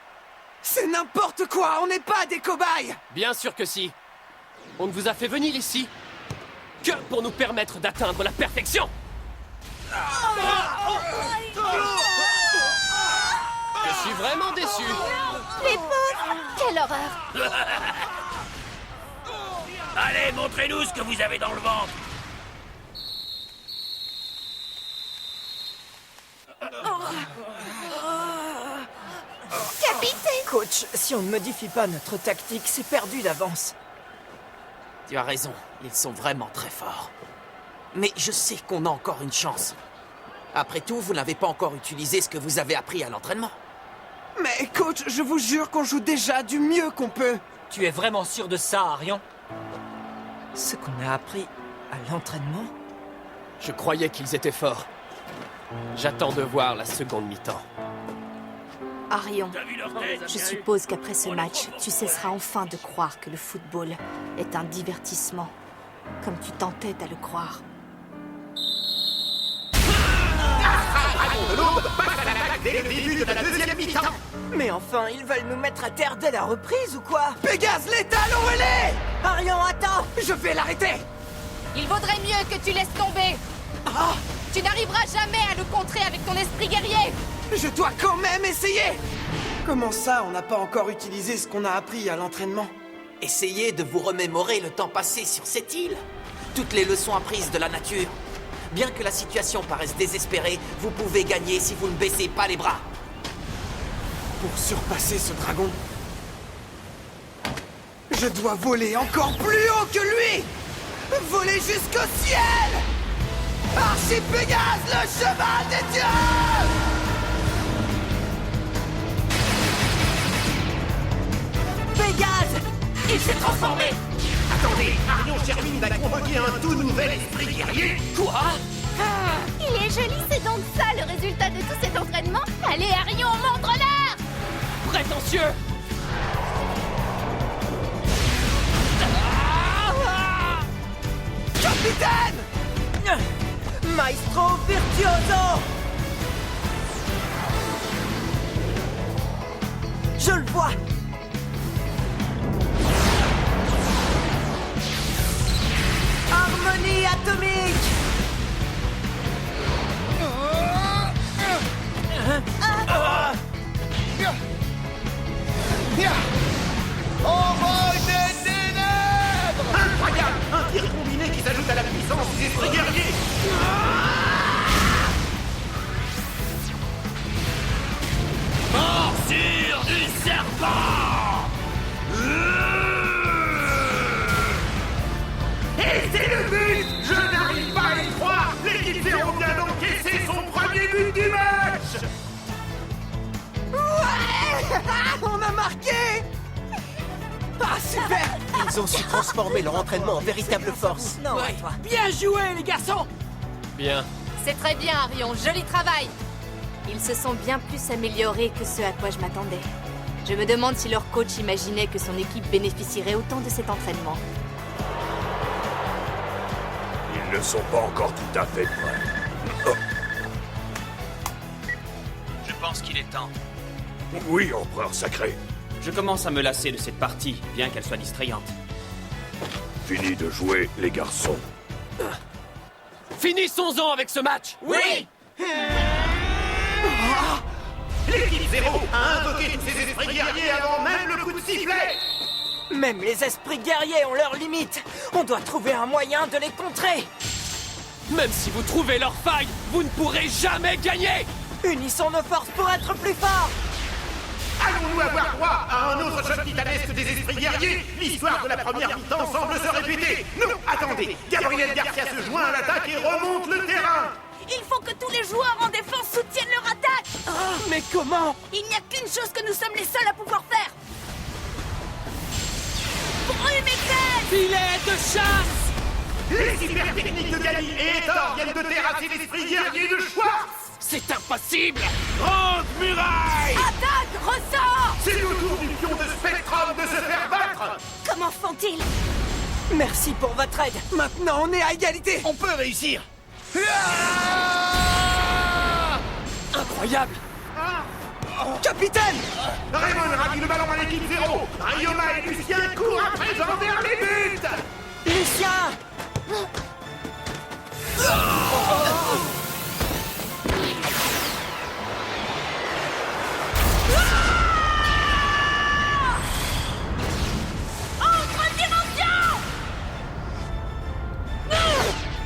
C'est n'importe quoi! On n'est pas des cobayes! Bien sûr que si. On ne vous a fait venir ici que pour nous permettre d'atteindre la perfection. Je suis vraiment déçu. Les pauvres! Quelle horreur! Allez, montrez-nous ce que vous avez dans le ventre. Capitaine! Coach, si on ne modifie pas notre tactique, c'est perdu d'avance. Tu as raison, ils sont vraiment très forts. Mais je sais qu'on a encore une chance. Après tout, vous n'avez pas encore utilisé ce que vous avez appris à l'entraînement. Mais coach, je vous jure qu'on joue déjà du mieux qu'on peut. Tu es vraiment sûr de ça, Arion? Ce qu'on a appris à l'entraînement? Je croyais qu'ils étaient forts. J'attends de voir la seconde mi-temps. Arion, je suppose qu'après ce match, tu cesseras enfin de croire que le football est un divertissement, comme tu t'entêtes à le croire. De l'aube passe à l'attaque dès le début de la deuxième mi-temps. Mais enfin, ils veulent nous mettre à terre dès la reprise ou quoi? Pégase létal, où elle est? Arion, attends! Je vais l'arrêter! Il vaudrait mieux que tu laisses tomber. Tu n'arriveras jamais à le contrer avec ton esprit guerrier. Je dois quand même essayer! Comment ça, on n'a pas encore utilisé ce qu'on a appris à l'entraînement? Essayez de vous remémorer le temps passé sur cette île. Toutes les leçons apprises de la nature. Bien que la situation paraisse désespérée, vous pouvez gagner si vous ne baissez pas les bras. Pour surpasser ce dragon, je dois voler encore plus haut que lui! Voler jusqu'au ciel! Archipégase, le cheval des dieux! Pégase! Il s'est transformé! Attendez, Arion Sherwind a convoqué un tout nouvel esprit guerrier. Quoi? Il est joli, c'est donc ça le résultat de tout cet entraînement? Allez, Arion, montre-leur! Prétentieux! Capitaine! Maestro Virtuoso! Je le vois! Harmonie atomique! Envol des ténèbres! Incroyable! Un tir combiné qui s'ajoute à la puissance des esprits guerriers! Morsure du serpent! Et c'est le but! Je n'arrive pas à y croire! L'équipe 0 vient d'encaisser son premier but du match! Ouais! On a marqué! Ah, super! Ils ont su transformer leur entraînement en véritable force. Non, Ouais. toi. Bien joué, les garçons! Bien. C'est très bien, Arion. Joli travail. Ils se sont bien plus améliorés que ce à quoi je m'attendais. Je me demande si leur coach imaginait que son équipe bénéficierait autant de cet entraînement. Ils ne sont pas encore tout à fait prêts. Je pense qu'il est temps. Oui, empereur sacré. Je commence à me lasser de cette partie, bien qu'elle soit distrayante. Fini de jouer, les garçons. Finissons-en avec ce match! Oui! L'équipe 0 a invoqué tous ses esprits guerriers avant même le coup de sifflet! Même les esprits guerriers ont leurs limites. On doit trouver un moyen de les contrer. Même si vous trouvez leur faille, vous ne pourrez jamais gagner! Unissons nos forces pour être plus forts. Allons-nous avoir droit à un autre choc titanesque des esprits guerriers? L'histoire de la première mi-temps semble se répéter. Non, attendez, Gabriel Garcia se joint à l'attaque et remonte le terrain. Il faut que tous les joueurs en défense soutiennent leur attaque. Mais comment? Il n'y a qu'une chose que nous sommes les seuls à pouvoir faire. Brumécène! Filet de chasse! Les super techniques de Gali et Etor viennent de terrasser l'esprit guerrier de Schwartz. C'est impossible! Grande muraille! Attaque! Ressort! C'est au tour du pion de Spectrum de se faire battre. Comment font-ils? Merci pour votre aide. Maintenant, on est à égalité! On peut réussir. Incroyable! Capitaine! Raymond ravit le ballon à l'équipe 0. Ryoma et Lucien courent à présent vers les buts. Lucien!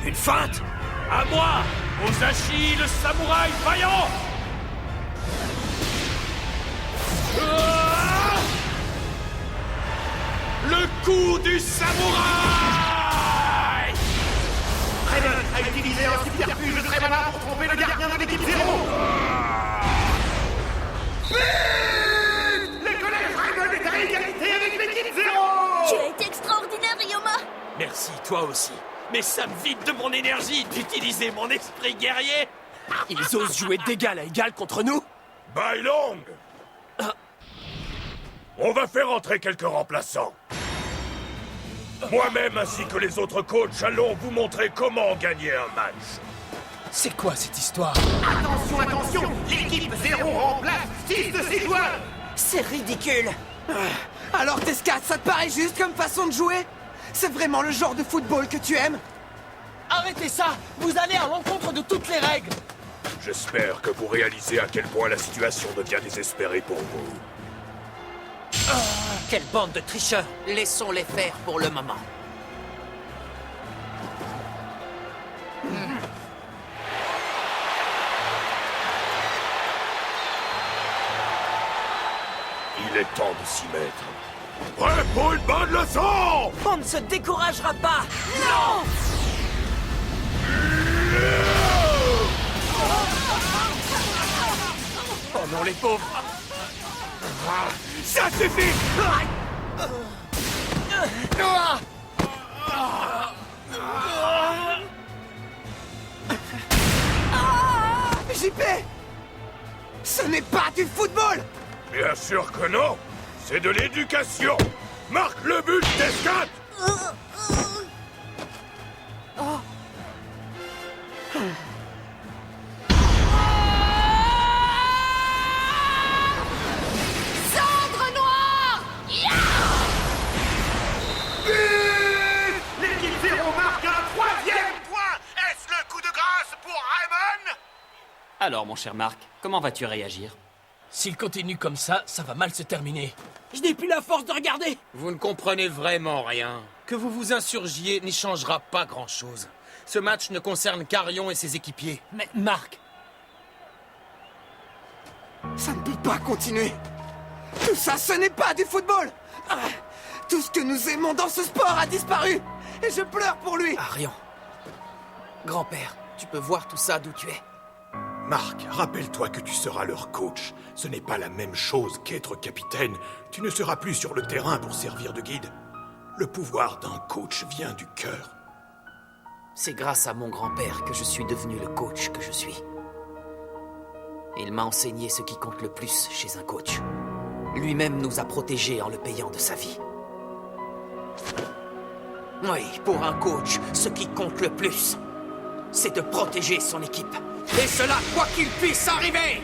Une feinte! À moi! Osashi, le samouraï vaillant! Le coup du samouraï! utilisez un subterfuge très malin pour tromper le gardien de l'équipe 0. Vite! Le collège Raymond est à égalité avec l'équipe 0. Tu as été extraordinaire, Ryoma. Merci, toi aussi. Mais ça me vide de mon énergie d'utiliser mon esprit guerrier. Ils osent jouer d'égal à égal contre nous? Bailong! On va faire entrer quelques remplaçants. Moi-même ainsi que les autres coachs allons vous montrer comment gagner un match. C'est quoi cette histoire? Attention, attention! L'équipe 0 remplace 6 de ses joueurs. C'est ridicule. Alors Tescat, ça te paraît juste comme façon de jouer? C'est vraiment le genre de football que tu aimes? Arrêtez ça! Vous allez à l'encontre de toutes les règles! J'espère que vous réalisez à quel point la situation devient désespérée pour vous. Quelle bande de tricheurs! Laissons-les faire pour le moment. Il est temps de s'y mettre. Prêt pour une bonne leçon! On ne se découragera pas! Non! Oh non, les pauvres! Ça suffit! JP! Ce n'est pas du football! Bien sûr que non! C'est de l'éducation! Marque le but, Tescat! Cendre noire! L'équipe 0 marque un 3e point. Est-ce le coup de grâce pour Raymond? Alors, mon cher Marc, comment vas-tu réagir? S'il continue comme ça va mal se terminer. Je n'ai plus la force de regarder! Vous ne comprenez vraiment rien. Que vous vous insurgiez n'y changera pas grand-chose. Ce match ne concerne qu'Arion et ses équipiers. Mais Marc! Ça ne peut pas continuer. Tout ça, ce n'est pas du football. Tout ce que nous aimons dans ce sport a disparu. Et je pleure pour lui. Arion. Grand-père, tu peux voir tout ça d'où tu es. Marc, rappelle-toi que tu seras leur coach. Ce n'est pas la même chose qu'être capitaine. Tu ne seras plus sur le terrain pour servir de guide. Le pouvoir d'un coach vient du cœur. C'est grâce à mon grand-père que je suis devenu le coach que je suis. Il m'a enseigné ce qui compte le plus chez un coach. Lui-même nous a protégés en le payant de sa vie. Oui, pour un coach, ce qui compte le plus, c'est de protéger son équipe. Et cela, quoi qu'il puisse arriver!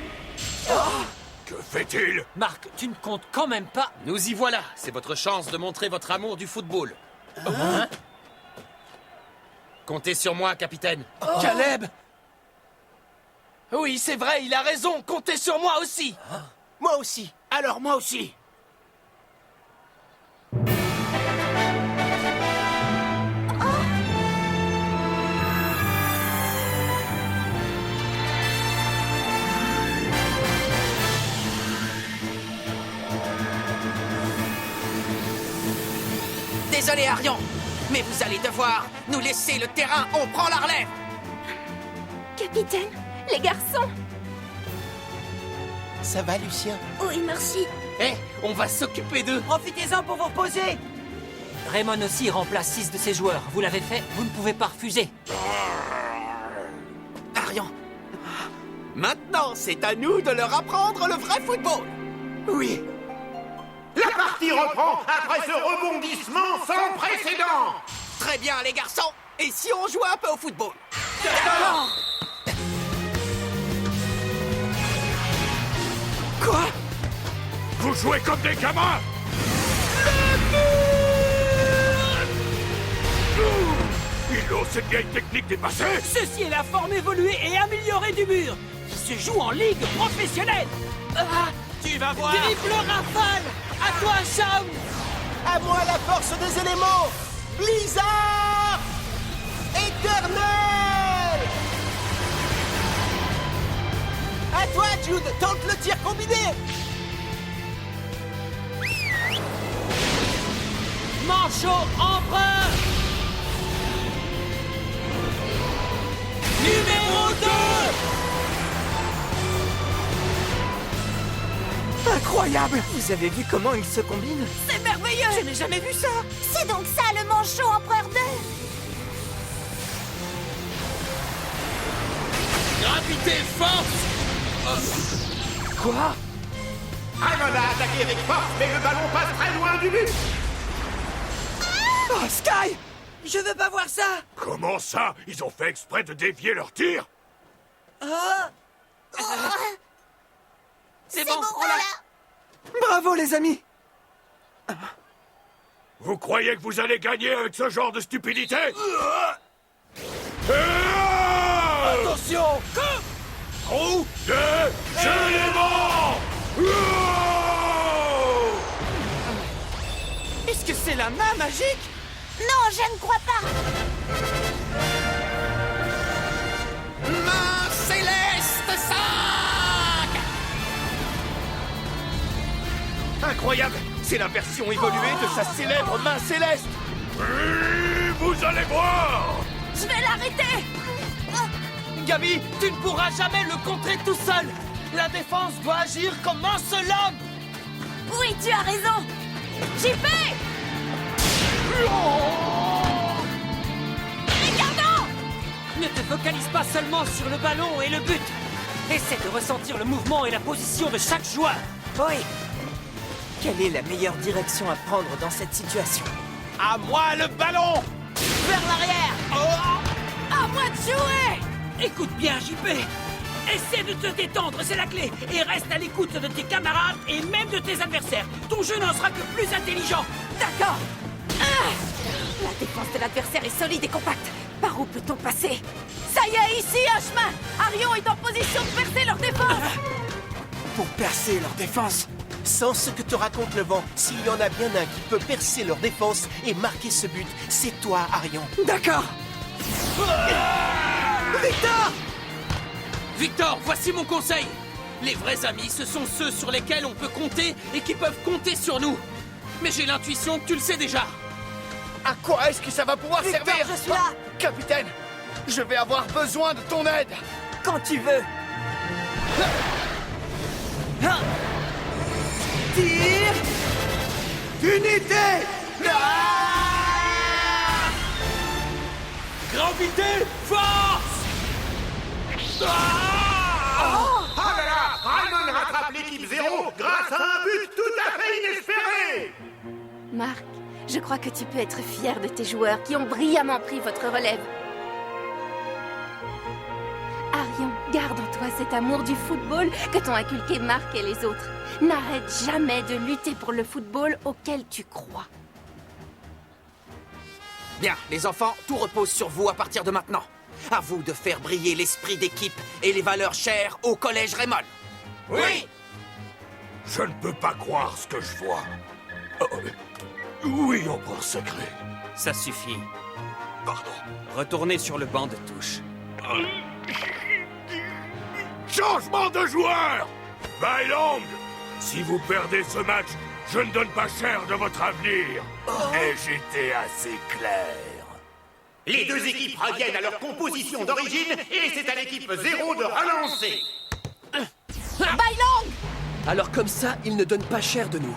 Que fait-il? Marc, tu ne comptes quand même pas... Nous y voilà. C'est votre chance de montrer votre amour du football. Comptez sur moi, capitaine. Caleb! Oui, c'est vrai, il a raison. Comptez sur moi aussi. Moi aussi. Alors moi aussi. Désolé, Arion, mais vous allez devoir nous laisser le terrain. On prend la relève. Capitaine, les garçons. Ça va, Lucien? Oui, merci. On va s'occuper d'eux. Profitez-en pour vous reposer. Raymond aussi remplace 6 de ses joueurs. Vous l'avez fait, vous ne pouvez pas refuser. Arion, maintenant, c'est à nous de leur apprendre le vrai football. Oui. La partie reprend après ce rebondissement sans précédent. Très bien, les garçons. Et si on jouait un peu au football? Quoi? Vous jouez comme des gamins! Il ose cette vieille technique dépassée! Ceci est la forme évoluée et améliorée du mur, qui se joue en ligue professionnelle. Tu vas voir. Triple rafale. À toi, Shaun. À moi la force des éléments! Blizzard! Éternel! À toi, Jude! Tente le tir combiné! Manchot empereur. Incroyable! Vous avez vu comment ils se combinent? C'est merveilleux! Je n'ai jamais vu ça! C'est donc ça le manchot empereur 2! Gravité, force! Quoi? Raymond a attaqué avec force, mais le ballon passe très loin du but! Oh, Sky! Je veux pas voir ça! Comment ça? Ils ont fait exprès de dévier leur tir? C'est bon, voilà! Bravo, les amis! Vous croyez que vous allez gagner avec ce genre de stupidité? Attention! Trou de éléments! Est-ce que c'est la main magique? Non, je ne crois pas! Main céleste 5! Incroyable! C'est la version évoluée de sa célèbre main céleste! Oui, vous allez voir! Je vais l'arrêter! Gabi, tu ne pourras jamais le contrer tout seul! La défense doit agir comme un seul homme! Oui, tu as raison! JP! Ricardo! Ne te focalise pas seulement sur le ballon et le but. Essaie de ressentir le mouvement et la position de chaque joueur. Oui. Quelle est la meilleure direction à prendre dans cette situation? À moi le ballon! Vers l'arrière! À moi de jouer! Écoute bien, JP. Essaie de te détendre, c'est la clé. Et reste à l'écoute de tes camarades et même de tes adversaires. Ton jeu n'en sera que plus intelligent. D'accord! La défense de l'adversaire est solide et compacte. Par où peut-on passer? Ça y est, ici, un chemin! Arion est en position de percer leur défense! Pour percer leur défense? Sans ce que te raconte le vent, s'il y en a bien un qui peut percer leur défense et marquer ce but, c'est toi, Arion. D'accord! Victor! Victor, voici mon conseil! Les vrais amis, ce sont ceux sur lesquels on peut compter et qui peuvent compter sur nous. Mais j'ai l'intuition que tu le sais déjà. À quoi est-ce que ça va pouvoir Victor, servir? je suis là! Capitaine, je vais avoir besoin de ton aide! Quand tu veux! Tir! Unité! Gravité, force! Oh là là! Raymond rattrape l'équipe 0 grâce à un but tout à fait inespéré! Marc, je crois que tu peux être fier de tes joueurs qui ont brillamment pris votre relève. Arion, garde en toi cet amour du football que t'ont inculqué Marc et les autres. N'arrête jamais de lutter pour le football auquel tu crois. Bien, les enfants, tout repose sur vous à partir de maintenant. À vous de faire briller l'esprit d'équipe et les valeurs chères au Collège Raymond. Oui! Je ne peux pas croire ce que je vois. Oui, empereur sacré. Ça suffit. Pardon. Retournez sur le banc de touche. Changement de joueur! Bailong! Si vous perdez ce match, je ne donne pas cher de votre avenir. Et j'étais assez clair. Les deux équipes reviennent à leur composition d'origine et c'est à l'équipe 0 de relancer. Bailong! Alors comme ça, ils ne donnent pas cher de nous.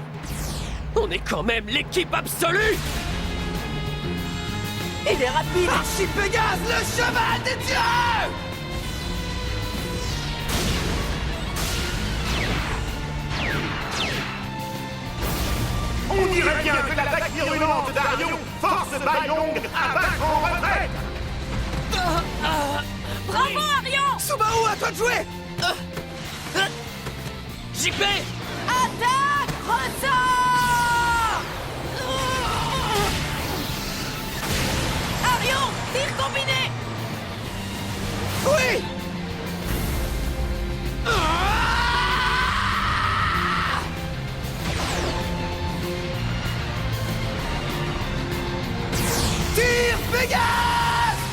On est quand même l'équipe absolue! Il est rapide! Archipégase, le cheval des dieux! On dirait bien que l'attaque virulente d'Arion force Bailong à battre en retraite. Bravo, Arion! Subaru, à toi de jouer! JP! Attaque! Ressort! Arion, tir combiné! Oui! Tir Pégase!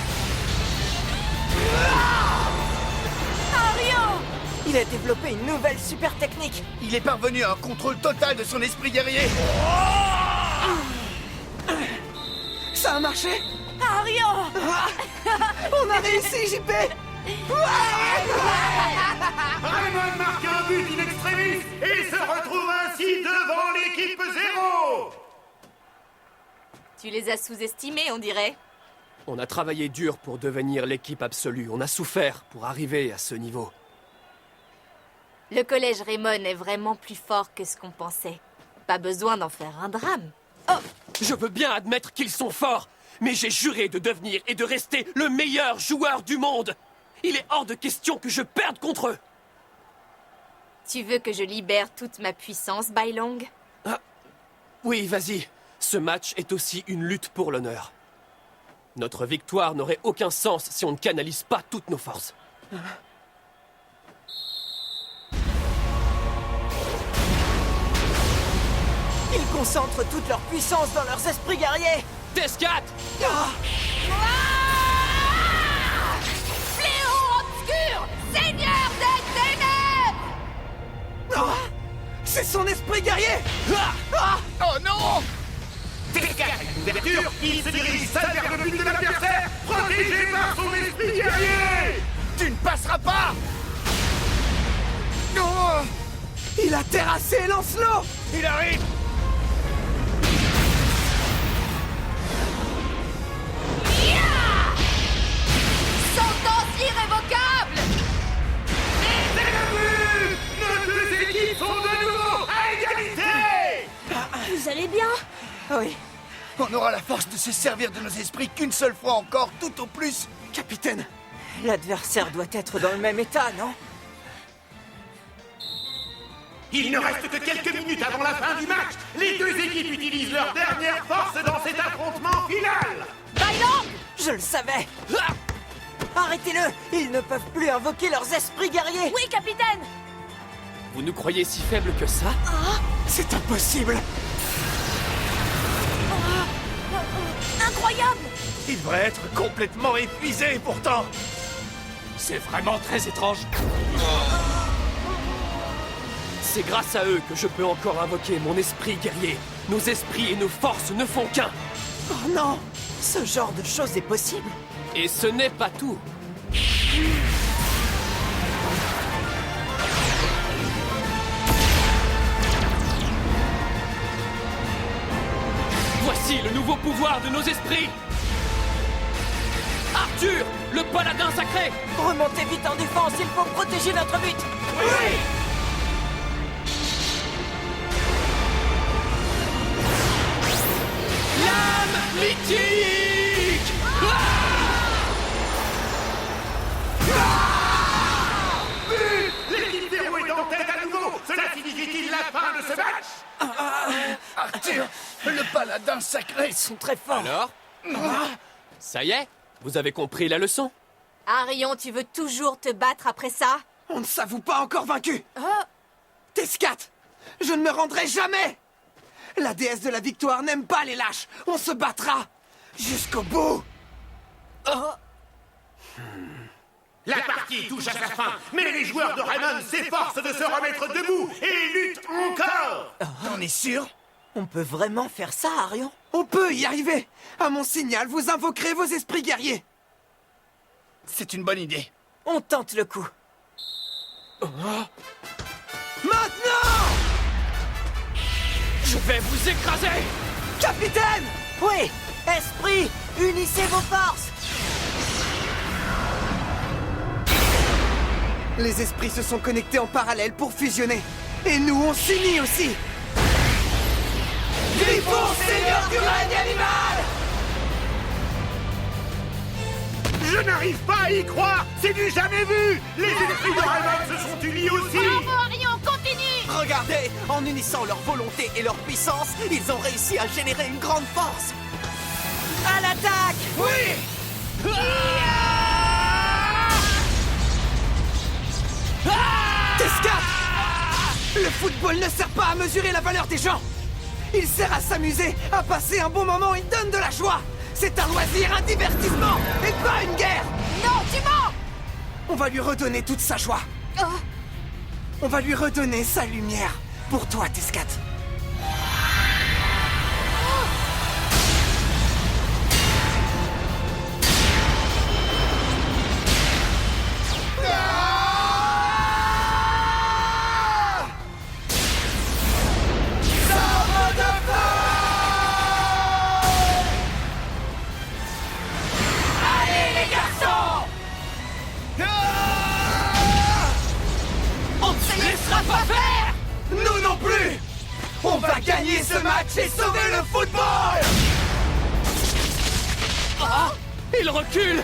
Arion! Il a développé une nouvelle super technique. Il est parvenu à un contrôle total de son esprit guerrier. Ça a marché? Arion! On a réussi, JP! Raymond marque un but in extremis et se retrouve ainsi devant l'équipe 0. Tu les as sous-estimés, on dirait. On a travaillé dur pour devenir l'équipe absolue. On a souffert pour arriver à ce niveau. Le collège Raymond est vraiment plus fort que ce qu'on pensait. Pas besoin d'en faire un drame. Oh, je veux bien admettre qu'ils sont forts, mais j'ai juré de devenir et de rester le meilleur joueur du monde. Il est hors de question que je perde contre eux. Tu veux que je libère toute ma puissance, Bailong? Ah, oui, vas-y. Ce match est aussi une lutte pour l'honneur. Notre victoire n'aurait aucun sens si on ne canalise pas toutes nos forces. Ils concentrent toute leur puissance dans leurs esprits guerriers. Tescat! Fléau obscur, seigneur des ténèbres! C'est son esprit guerrier! Oh non! Tescat a une ouverture, il se dirige seul vers le but de l'adversaire, protégé par son esprit guerrier! Tu ne passeras pas! Oh, il a terrassé Lancelot! Il arrive! Sentence irrévocable! C'est le but! Nos deux équipes sont de nouveau à égalité! Vous allez bien? Oui. On aura la force de se servir de nos esprits qu'une seule fois encore, tout au plus. Capitaine! L'adversaire doit être dans le même état, non? Il ne reste que quelques minutes avant la fin du match. Les deux équipes utilisent leur dernière force dans cet affrontement final. Bailong! Je le savais! Arrêtez-le! Ils ne peuvent plus invoquer leurs esprits guerriers! Oui, capitaine! Vous nous croyez si faibles que ça? C'est impossible! Incroyable! Il devrait être complètement épuisé pourtant. C'est vraiment très étrange. C'est grâce à eux que je peux encore invoquer mon esprit guerrier. Nos esprits et nos forces ne font qu'un. Oh non! Ce genre de choses est possible! Et ce n'est pas tout. Voici le nouveau pouvoir de nos esprits. Arthur, le paladin sacré! Remontez vite en défense, il faut protéger notre but! Oui! Lame mythique! L'équipe 0 est en tête à nouveau. Cela signifie-t-il la fin de ce match? Arthur, le paladin sacré. Ils sont très forts! Alors? Ça y est? Vous avez compris la leçon? Arion, tu veux toujours te battre après ça? On ne s'avoue pas encore vaincu! Oh! Tescat! Je ne me rendrai jamais! La déesse de la victoire n'aime pas les lâches! On se battra! Jusqu'au bout! La partie touche à sa fin, mais les joueurs de Raymond s'efforcent de se remettre debout et luttent encore. T'en es sûr? On peut vraiment faire ça, Arion? On peut y arriver! À mon signal, vous invoquerez vos esprits guerriers! C'est une bonne idée. On tente le coup. Maintenant! Je vais vous écraser! Capitaine! Oui! Esprit, unissez vos forces! Les esprits se sont connectés en parallèle pour fusionner. Et nous, on s'unit aussi! Griffon, seigneur du règne animal! Je n'arrive pas à y croire. C'est du jamais vu. Les esprits de Raymond se sont unis aussi. Bravo, Arion, continue! Regardez! En unissant leur volonté et leur puissance, ils ont réussi à générer une grande force! À l'attaque! Oui! Tescat! Le football ne sert pas à mesurer la valeur des gens! Il sert à s'amuser, à passer un bon moment, il donne de la joie! C'est un loisir, un divertissement, et pas une guerre! Non, tu mens! On va lui redonner toute sa joie! On va lui redonner sa lumière! Pour toi, Tescat! gagner ce match et sauver le football! Ah! Il recule!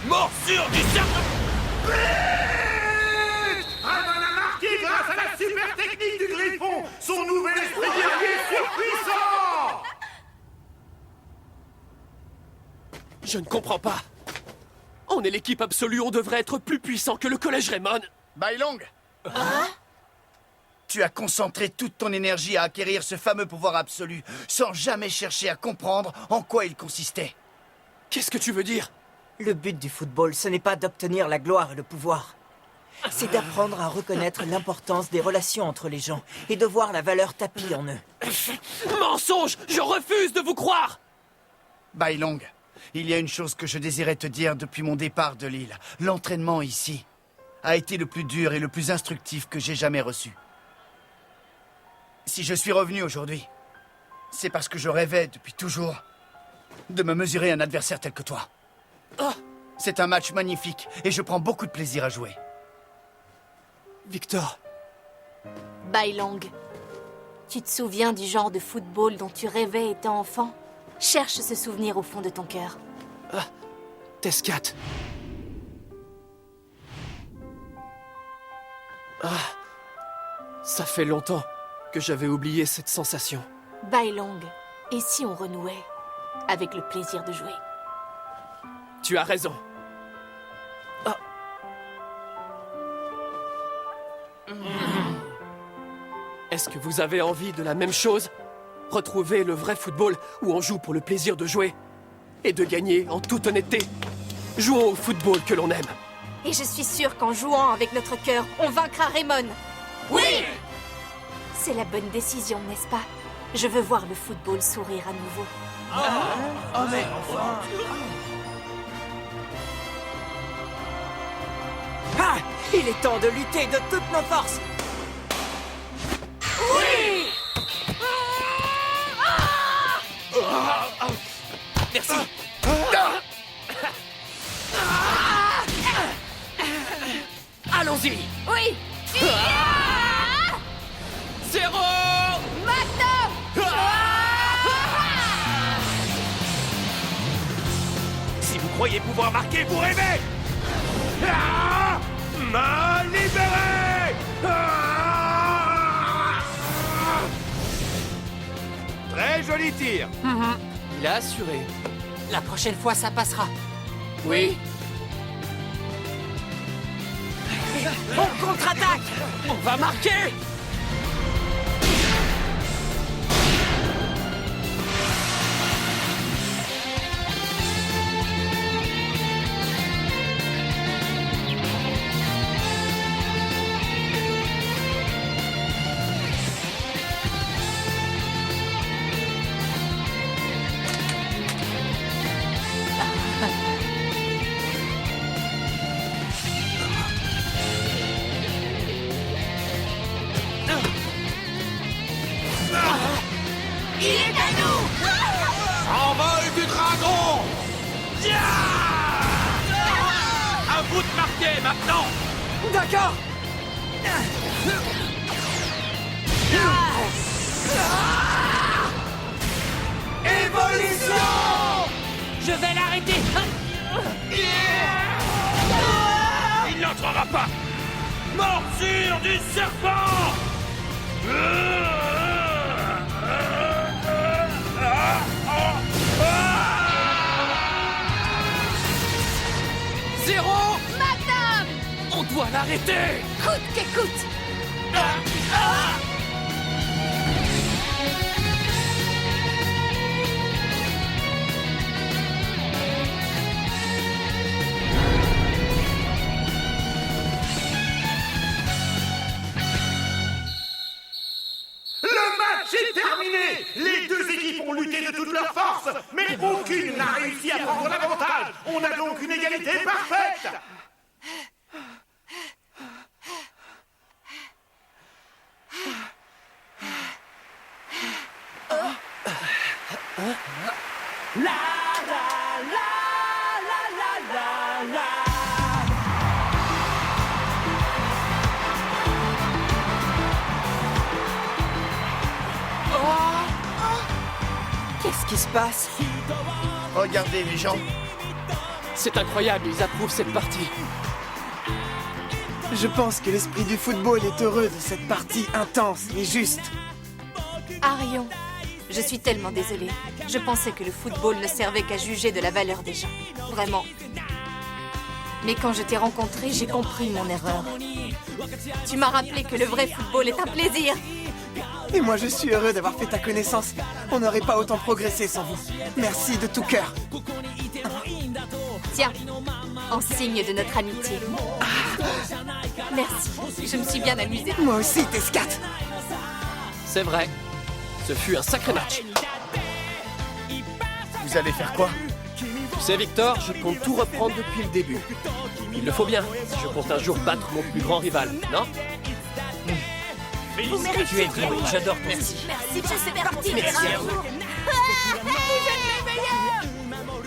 Morsure du serpent! Raymond a marqué grâce à la super technique du Griffon! Son nouvel esprit guerrier surpuissant! Je ne comprends pas. On est l'équipe absolue, on devrait être plus puissant que le collège Raymond. Bailong, tu as concentré toute ton énergie à acquérir ce fameux pouvoir absolu, sans jamais chercher à comprendre en quoi il consistait. Qu'est-ce que tu veux dire? Le but du football, ce n'est pas d'obtenir la gloire et le pouvoir. C'est d'apprendre à reconnaître l'importance des relations entre les gens et de voir la valeur tapie en eux. Mensonge! Je refuse de vous croire! Bailong, il y a une chose que je désirais te dire depuis mon départ de l'île. L'entraînement ici a été le plus dur et le plus instructif que j'ai jamais reçu. Si je suis revenu aujourd'hui, c'est parce que je rêvais depuis toujours de me mesurer à un adversaire tel que toi. C'est un match magnifique et je prends beaucoup de plaisir à jouer. Victor. Bailong, tu te souviens du genre de football dont tu rêvais étant enfant? Cherche ce souvenir au fond de ton cœur. Tescat. Ça fait longtemps que j'avais oublié cette sensation. Bailong, et si on renouait avec le plaisir de jouer? Tu as raison. Est-ce que vous avez envie de la même chose? Retrouver le vrai football où on joue pour le plaisir de jouer et de gagner en toute honnêteté. Jouons au football que l'on aime. Et je suis sûre qu'en jouant avec notre cœur, on vaincra Raymond. Oui! C'est la bonne décision, n'est-ce pas? Je veux voir le football sourire à nouveau. Oh mais enfin... Ah! Il est temps de lutter de toutes nos forces! Oui! Merci. Allons-y. Oui! Zéro! Maintenant! Si vous croyez pouvoir marquer, vous rêvez! Main libérée! Très joli tir! Il a assuré. La prochaine fois, ça passera. Oui. On contre-attaque! On va marquer! Il est à nous! Envol du dragon! À vous de marquer maintenant! D'accord! Évolution! Je vais l'arrêter! Il n'entrera pas! Morsure du serpent! Zéro! Magnum! On doit l'arrêter! Coûte que coûte! Le match est terminé! Les deux équipes ont lutté de toute leur force, mais aucune n'a réussi à prendre l'avantage! On a donc une égalité parfaite! La la la la la la la. Qu'est-ce qui se passe? Regardez les gens. C'est incroyable, ils approuvent cette partie. Je pense que l'esprit du football est heureux de cette partie intense et juste. Arion, je suis tellement désolée. Je pensais que le football ne servait qu'à juger de la valeur des gens. Vraiment. Mais quand je t'ai rencontré, j'ai compris mon erreur. Tu m'as rappelé que le vrai football est un plaisir. Et moi, je suis heureux d'avoir fait ta connaissance. On n'aurait pas autant progressé sans vous. Merci de tout cœur. Tiens, en signe de notre amitié. Merci, je me suis bien amusée. Moi aussi, Tescat. C'est vrai. Ce fut un sacré match. Vous allez faire quoi? Tu sais, Victor, je compte tout reprendre depuis le début. Il le faut bien, si je compte un jour battre mon plus grand rival, non? Vous méritez. Tu es drôle, j'adore ton Merci. style. Merci, j'espère continuer. Merci à vous.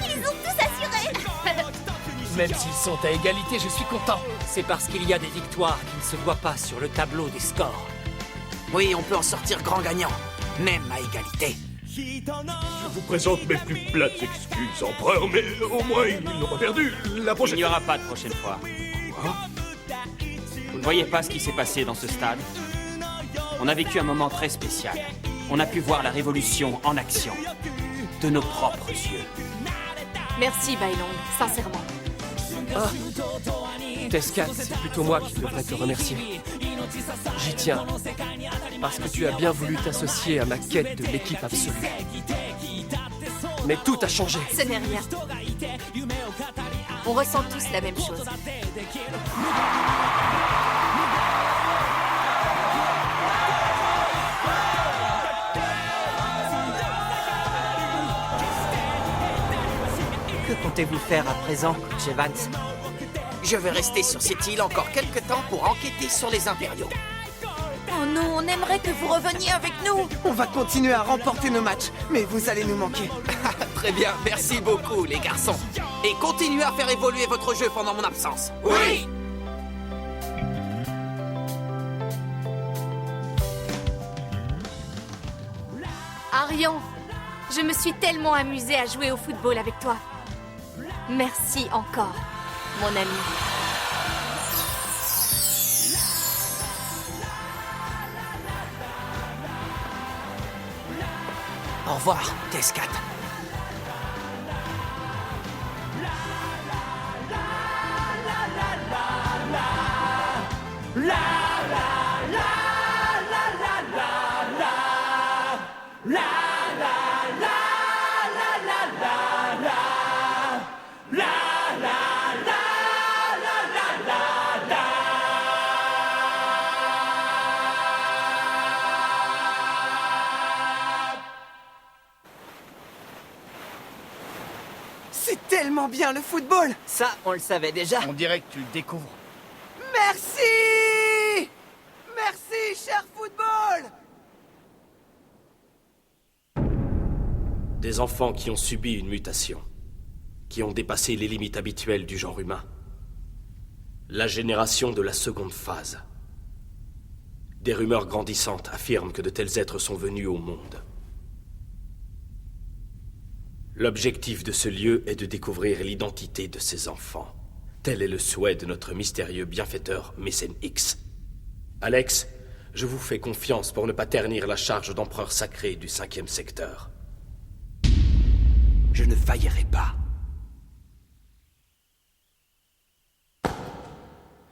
Ils ont tous assuré. Même s'ils sont à égalité, je suis content. C'est parce qu'il y a des victoires qui ne se voient pas sur le tableau des scores. Oui, on peut en sortir grand gagnant, même à égalité. Je vous présente mes plus plates excuses, empereur, mais au moins ils n'ont pas perdu. La prochaine... Il n'y aura pas de prochaine fois. Vous ne voyez pas ce qui s'est passé dans ce stade? On a vécu un moment très spécial. On a pu voir la révolution en action. De nos propres yeux. Merci, Bailong, sincèrement. Ah. Tescat, c'est plutôt moi qui devrais te remercier. J'y tiens. Parce que tu as bien voulu t'associer à ma quête de l'équipe absolue. Mais tout a changé. Ce n'est rien. On ressent tous la même chose. Que comptez-vous faire à présent, coach Evans? Je vais rester sur cette île encore quelques temps pour enquêter sur les impériaux. Oh non, on aimerait que vous reveniez avec nous. On va continuer à remporter nos matchs, mais vous allez nous manquer. Très bien, merci beaucoup les garçons. Et continuez à faire évoluer votre jeu pendant mon absence. Oui. Arion, je me suis tellement amusée à jouer au football avec toi. Merci encore, mon ami. Au revoir, Tescat. C'est tellement bien le football. Ça, on le savait déjà. On dirait que tu le découvres. Merci. Merci, cher football. Des enfants qui ont subi une mutation, qui ont dépassé les limites habituelles du genre humain. La génération de la seconde phase. Des rumeurs grandissantes affirment que de tels êtres sont venus au monde. L'objectif de ce lieu est de découvrir l'identité de ces enfants. Tel est le souhait de notre mystérieux bienfaiteur Mécène X. Alex, je vous fais confiance pour ne pas ternir la charge d'empereur sacré du 5e secteur. Je ne faillirai pas.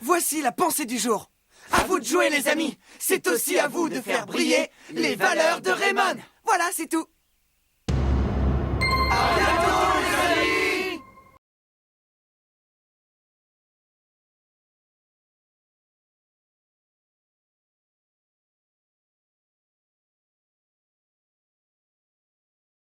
Voici la pensée du jour. À vous de jouer, les amis. C'est aussi à vous de faire briller les valeurs de Raymond. Voilà, c'est tout.